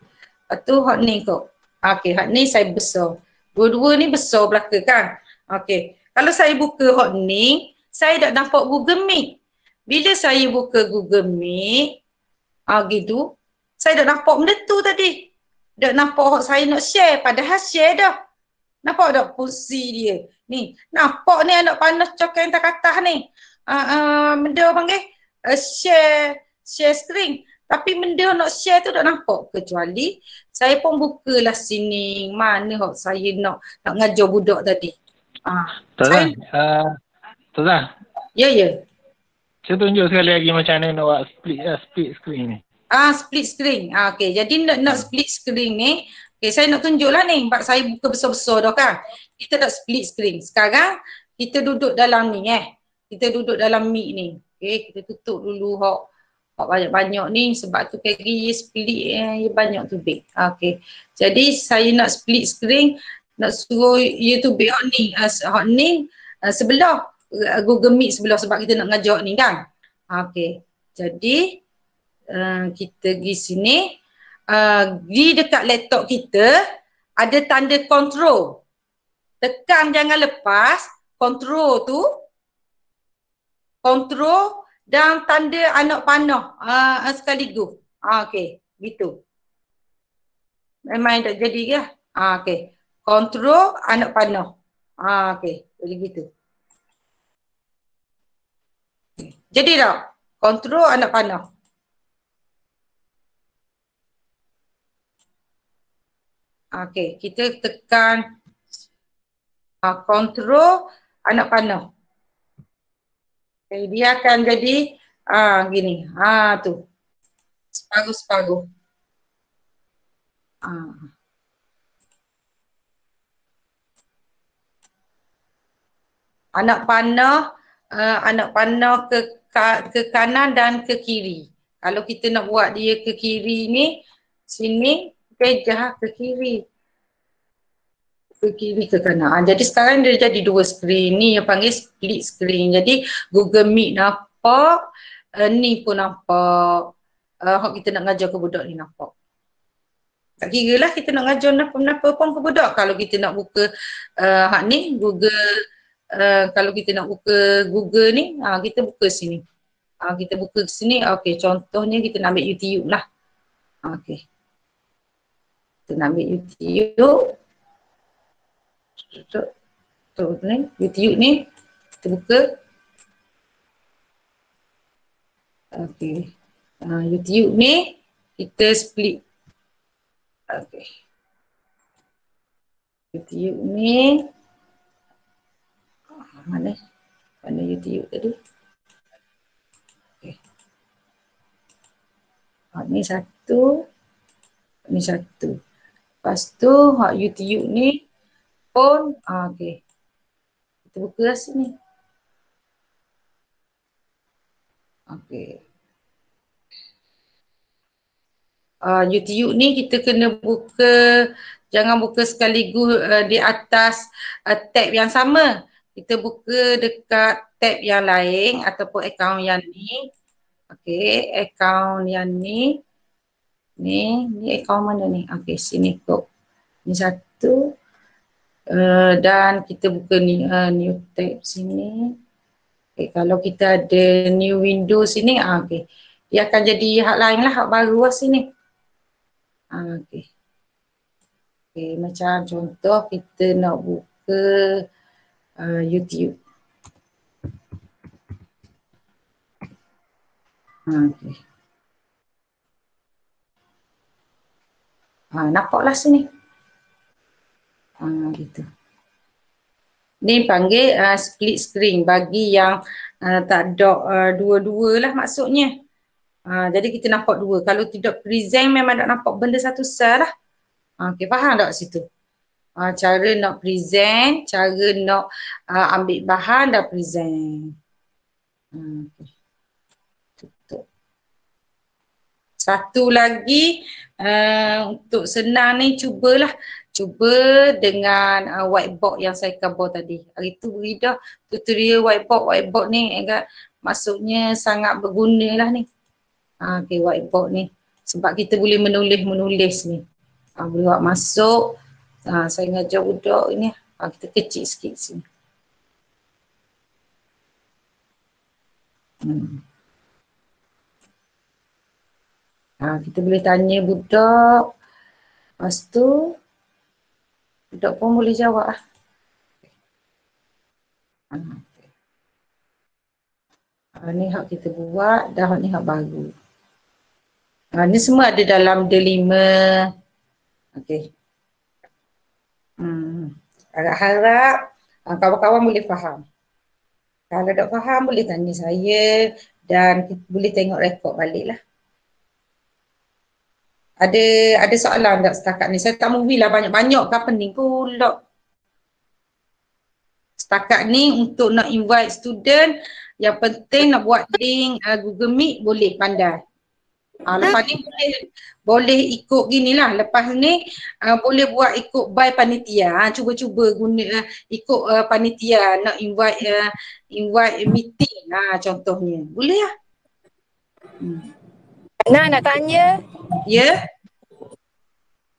Lepas tu hot ni kau. Okey, hot ni saya besar. Dua-dua ni besar belakang kan? Okey. Kalau saya buka hot ni, saya tak nampak Google Meet. Bila saya buka Google Meet, gitu, saya tak nampak benda tu tadi. Tak nampak hot saya nak share, padahal share dah. Nampak tak fungsi dia? Ni, nampak ni anak panas coklat yang tak katah ni. Benda panggil share screen. Tapi benda nak share tu tak nampak, kecuali saya pun bukalah sini mana hok saya nak ngajar budak tadi. Ustazah. Ya. Saya tunjuk sekali lagi macam mana nak buat split screen ni. Split screen. Okey, jadi nak split screen ni, saya nak tunjuklah ni, sebab saya buka besar-besar dah kan. Kita nak split screen. Sekarang kita duduk dalam ni Kita duduk dalam Meet ni. Okey, kita tutup dulu hok banyak-banyak ni sebab tu kaki split banyak tu big. Okey. Jadi saya nak split screen, nak suruh YouTube hot ni sebelah Google Meet sebelah sebab kita nak ngajar ni kan. Okey. Jadi kita pergi sini, di dekat laptop kita ada tanda control. Tekan jangan lepas control tu. Control dan tanda anak panah sekaligus. Okey, gitu. Memang tak jadi ke? Okey. Kontrol anak panah. Okey, jadi gitu. Jadi tak? Kontrol anak panah. Okey, kita tekan kontrol anak panah. Okay, dia akan jadi gini. Tu. Separuh-separuh. Anak panah ke kanan dan ke kiri. Kalau kita nak buat dia ke kiri ni, sini pejah ke kiri. Ke kiri ke kanan. Jadi sekarang dia jadi 2 skrin ni yang panggil split screen. Jadi Google Meet nampak, ni pun nampak. Kita nak ngajar ke budak ni nampak. Tak kira lah kita nak ngajar apa-apa pun ke budak. Kalau kita nak buka ni Google, kalau kita nak buka Google ni, kita buka sini. Kita buka ke sini. Okey, contohnya kita nak ambil YouTube lah. Okey. Kita nak ambil YouTube. YouTube ni kita buka. Okey. YouTube ni kita split. Okey. YouTube ni mana YouTube tadi? Okey. Ni satu. Ni satu. Lepas tu YouTube ni pun okey. Kita buka lah sini. Okey. YouTube ni kita kena buka, jangan buka sekaligus di atas tab yang sama. Kita buka dekat tab yang lain ataupun akaun yang ni. Okey, akaun yang ni. Ni akaun mana ni? Okey, sini kok. Ni satu. Dan kita buka ni new tab sini. Okay, kalau kita ada new window sini, okey. Dia akan jadi hak lain lah, hak baru lah sini. Okey. Okey, macam contoh kita nak buka YouTube. Okey. Nampaklah sini. Gitu. Ni panggil split screen bagi yang tak ada dua-dua lah maksudnya. Jadi kita nampak dua. Kalau tidak present memang tak nampak benda satu sel lah. Okey, faham tak situ? Cara nak present, cara nak ambil bahan dah present. Okay. Tutup. Satu lagi untuk senang ni cuba dengan whiteboard yang saya cover tadi. Hari tu beri dah tutorial whiteboard ni maksudnya sangat berguna lah ni. Okay, whiteboard ni sebab kita boleh menulis ni. Boleh buat masuk. Saya ngajar budak ni. Kita kecil sikit sini. Kita boleh tanya budak. Lepas tu budak pun boleh jawab lah. Ni hak kita buat, dah ni hak baru. Ni semua ada dalam D5. Okey. Harap-harap kawan-kawan boleh faham. Kalau tak faham boleh tanya saya dan boleh tengok rekod balik lah. Ada soalan tak setakat ni? Saya tak movie lah banyak-banyak ke pening pula. Setakat ni untuk nak invite student, yang penting nak buat link Google Meet boleh pandai. Lepas ni boleh ikut gini lah. Lepas ni boleh buat ikut by panitia. Cuba-cuba guna ikut panitia nak invite meeting contohnya. Boleh lah. Nak tanya. Ya.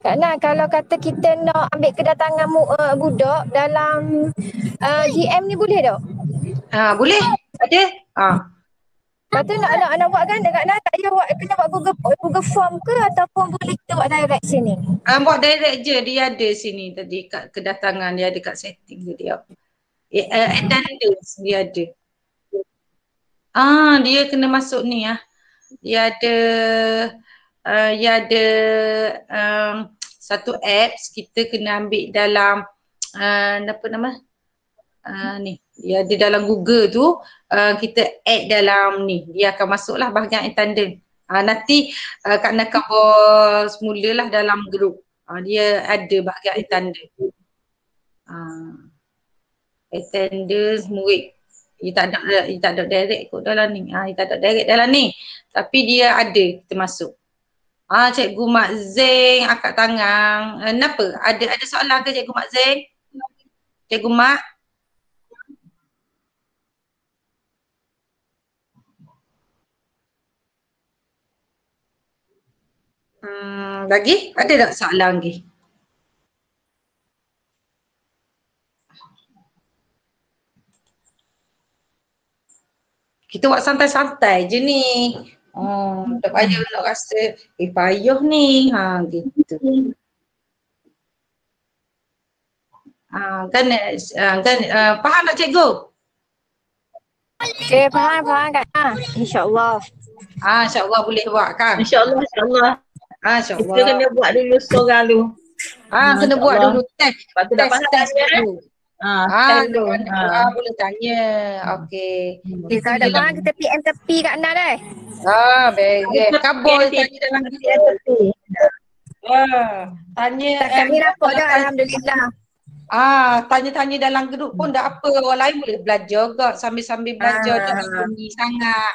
Kak Nah, kalau kata kita nak ambil kedatangan budak dalam GM ni boleh tak? Boleh. Ada. Lepas tu nak buat kan Kak Nah, tak payah kena buat Google Form ke ataupun boleh kita buat direct sini? Buat direct je, dia ada sini tadi kat kedatangan, dia ada kat setting dia. Attendance dia ada. Dia kena masuk ni Dia ada satu apps kita kena ambil dalam apa nama? Ni dia ada dalam Google tu, kita add dalam ni, dia akan masuklah bahagian attendance. Nanti Kak Nah cover semulalah dalam grup. Dia ada bahagian attendance. Attendance murid. Dia tak ada direct kot dalam ni. Dia tak ada direct dalam ni. Tapi dia ada kita masuk. Cikgu Mak Zeng angkat tangan. Kenapa? Ada soalan ke Cikgu Mak Zeng? Cikgu Mak? Lagi? Ada tak soalan lagi? Kita buat santai-santai je ni. Tak payah nak rasa payah ni. Gitu. Kan faham tak cikgu? Okey, faham Kak. InsyaAllah. InsyaAllah boleh buat kan? InsyaAllah. InsyaAllah. Kita kena buat dulu seorang dulu. Kena buat dulu test. Lepas tu dah faham dulu. Boleh tanya. Okey. Kalau tak faham kita PM tepi Kak Nan dah. Baik. Kabul tanya dalam tepi. Tanya. Kami dapat dah Alhamdulillah. Tanya-tanya dalam grup pun dah apa. Orang lain boleh belajar juga. Sambil-sambil belajar jangan tinggi sangat.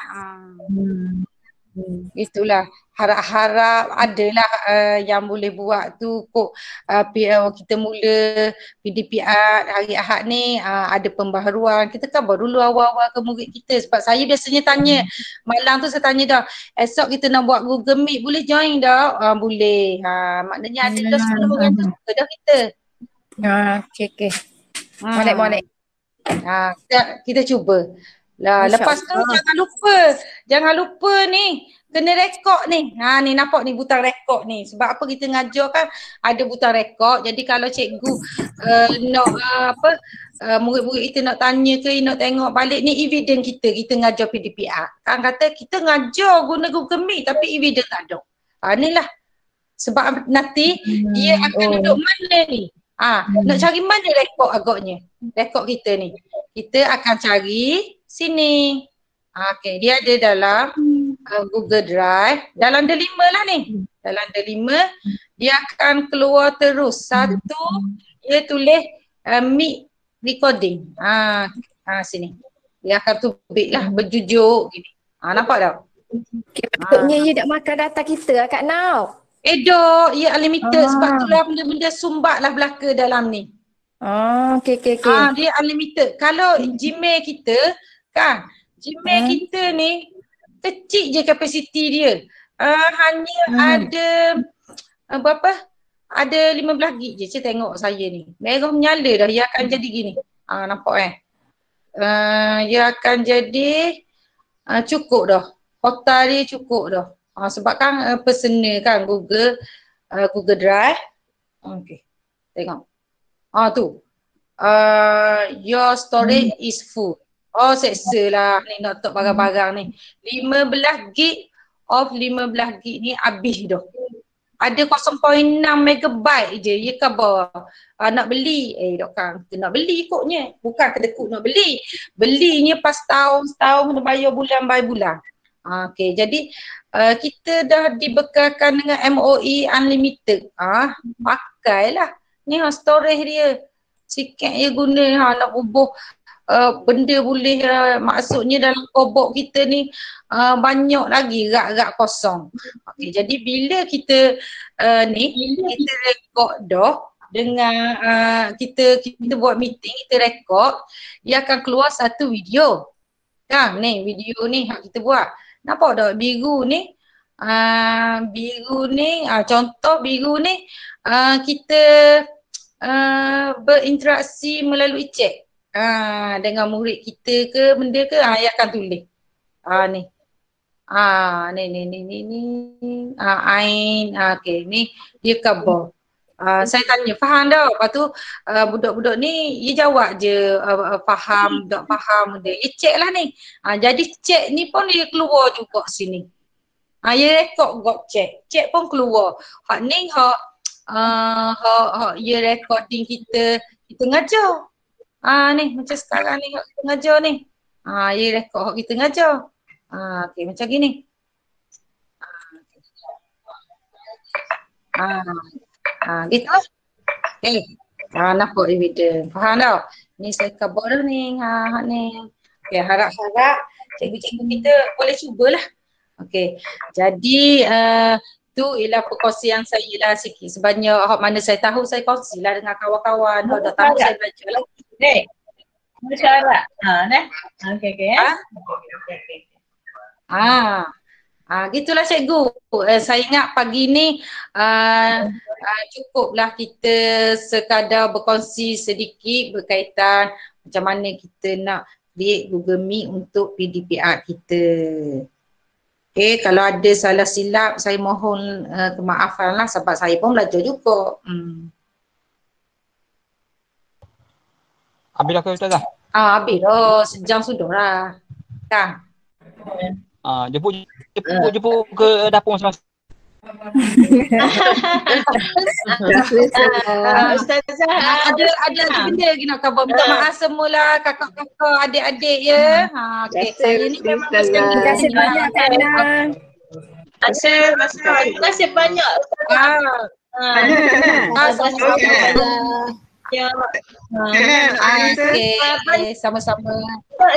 Itulah. Harap-harap adalah yang boleh buat tu kok kita mula PDPR hari Ahad ni ada pembaharuan. Kita kan baru dulu awal-awal ke murid kita sebab saya biasanya tanya malam tu saya tanya dah esok kita nak buat Google Meet boleh join dah? Boleh. Maknanya ada dah 10 orang tu suka dah kita. Okey. Molek. Kita cuba. Lepas tu jangan lupa ni kena rekod ni. Ni nampak ni butang rekod ni. Sebab apa kita ngajar kan ada butang rekod. Jadi kalau cikgu nak murid-murid kita nak tanya ke nak tengok balik ni evidence kita ngajar PDPR. Kan kata kita ngajar guna Google Meet tapi evidence tak ada. Ni lah. Sebab nanti dia akan duduk mana ni? Nak cari mana rekod agaknya? Rekod kita ni. Kita akan cari sini. Okey, dia ada dalam Google Drive. Dalam D5 lah ni. Dalam D5 dia akan keluar terus. Satu dia tulis Meet recording. Sini. Dia akan tubik lah berjujuk gini. Nampak tak? Patutnya dia tak makan data kita Kak Nau. Dok, ia unlimited sebab itulah benda-benda sumbat lah belaka dalam ni. Okey. Dia unlimited. Kalau Gmail kita kan, Gmail kita ni kecil je kapasiti dia. Hanya ada berapa? Ada 15 gig je. Saya tengok saya ni. Merah menyala dah. Ia akan jadi gini. Nampak ia akan jadi cukup dah. Kota dia cukup dah. Sebab kan personal kan Google Drive. Okey. Tengok. Tu. Your storage is full. Seksa lah ni nak tok barang-barang ni. 15 gig of 15 gig ni habis dah. Ada 0.6 megabyte je. Ya khabar. Nak beli. Dok kan. Kita nak beli koknya. Bukan kedekut nak beli. Belinya pas setahun kena bayar bulan by bulan. Okey. Jadi kita dah dibekalkan dengan MOE Unlimited. Pakailah. Ni storage dia. Sikit je guna. Nak bubuh benda boleh maksudnya dalam kobok kita ni banyak lagi rak-rak kosong. Okey, jadi bila kita kita rekod dah dengan kita buat meeting, kita rekod, dia akan keluar satu video. Kan ni video ni hak kita buat. Nampak tak biru ni? Biru ni contoh biru ni kita berinteraksi melalui chat. Dengan murid kita ke benda ke yang akan tulis. Ni. Ni. Ain. Okey, ni dia khabar. Saya tanya faham tak? Lepas tu budak-budak ni dia jawab je faham tak faham dia. Dia check lah ni. Jadi check ni pun dia keluar juga sini. Dia rekod got check. Check pun keluar. Hak ni hak recording kita ngajar. Ni macam sekarang ni kita ngajar ni. Dia rekod kita ngajar. Okey macam gini. Gitu. Okey. Nampak evidence. Faham tak? Ni saya khabar dah ni. Ni. Okey, harap-harap cikgu-cikgu kita boleh cubalah. Okey. Jadi tu ialah perkongsian saya lah sikit. Sebanyak mana saya tahu saya kongsilah dengan kawan-kawan. Kalau tak tahu saya belajar lah. Syarat. Okey. Gitulah cikgu. Saya ingat pagi ni cukuplah kita sekadar berkongsi sedikit berkaitan macam mana kita nak create Google Meet untuk PDPR kita. Okay, kalau ada salah silap saya mohon kemaafan lah sebab saya pun belajar juga. Habis dah ke Ustazah? Habis dah, sejam sudah lah. Dah. Jemput ke dapur masing-masing. Ada benda lagi nak khabar. Minta maaf semula kakak-kakak, adik-adik ya. Okay. Saya ni memang terima kasih banyak Kana. Terima kasih banyak. Ya. Okay, sama-sama.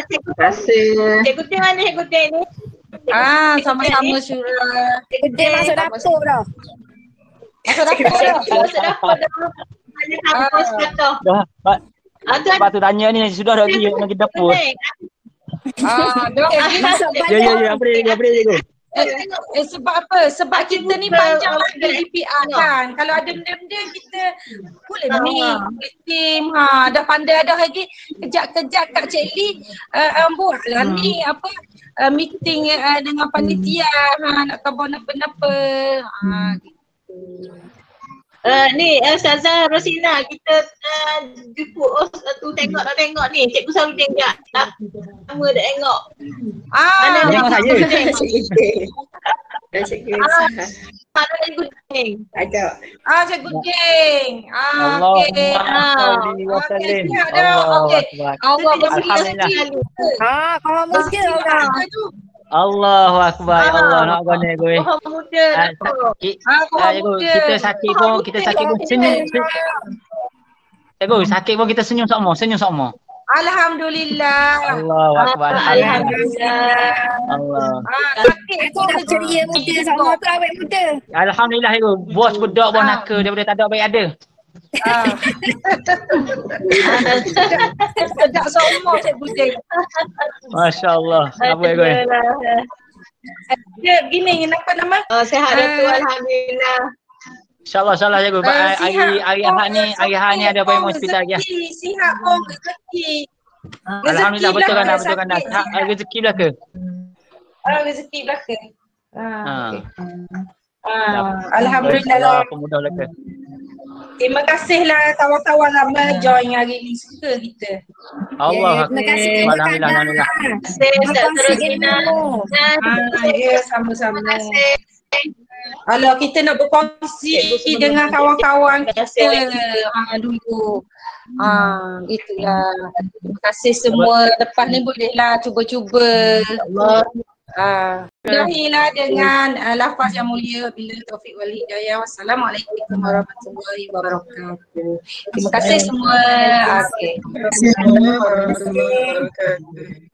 Terima kasih. Cikgu Teh mana Cikgu Teh ni? Sama-sama Syura. Gede masuk dapur dah. Masuk dapur dah. Ada kampus kata. Sebab tu tanya ni sudah dah pergi dapur. Ya, boleh. Sebab apa? Sebab kita ni panjang PDPR kan. Kalau ada benda-benda kita boleh tim dah pandai dah lagi kejap-kejap Kak Cik Lee buatlah ni apa meeting dengan panitia nak khabar apa-apa. Gitu. Ni Ustazah Rosina, kita jumpa tu tengok ni. Cikgu selalu tengok. Lama dah tengok. Tengok saya. Cikgu Mana Cikgu Ding? Ada. Cikgu Ding. Okey. Allah bersikap. Kau muda orang. Allahu Akbar. Ya Allah nak gone gue. Muda. Kita sakit pun senyum. Cikgu, sakit pun kita senyum sama. Alhamdulillah. Allahu Akbar. Alhamdulillah. Allah. Sakit Aku dah ceria muda sama tu awet muda. Alhamdulillah cikgu. Bos budak bos nakal daripada tak ada baik ada. Sedap semua Cikgu Ding. Masya-Allah. Apa gue? Dia gini apa nama? Sihat tu alhamdulillah. InsyaAllah cikgu. Hari Ahad ni ada appointment hospital lagi. Sihat pun rezeki. Alhamdulillah betul kan dah. Rezeki belaka. Rezeki belaka. Alhamdulillah. Pemudah belaka. Terima kasihlah kawan-kawan lama join hari ni, suka kita. Allah. Terima kasih. Alhamdulillah. Ya, sama-sama. Kalau kita nak berkongsi dengan kawan-kawan kita dulu. Gitulah. Terima kasih semua. Lepas ni bolehlah cuba-cuba. Dahilah dengan lafaz yang mulia bila taufik wal hidayah. Wassalamualaikum warahmatullahi wabarakatuh. Terima kasih semua. Terima kasih warahmatullahi wabarakatuh.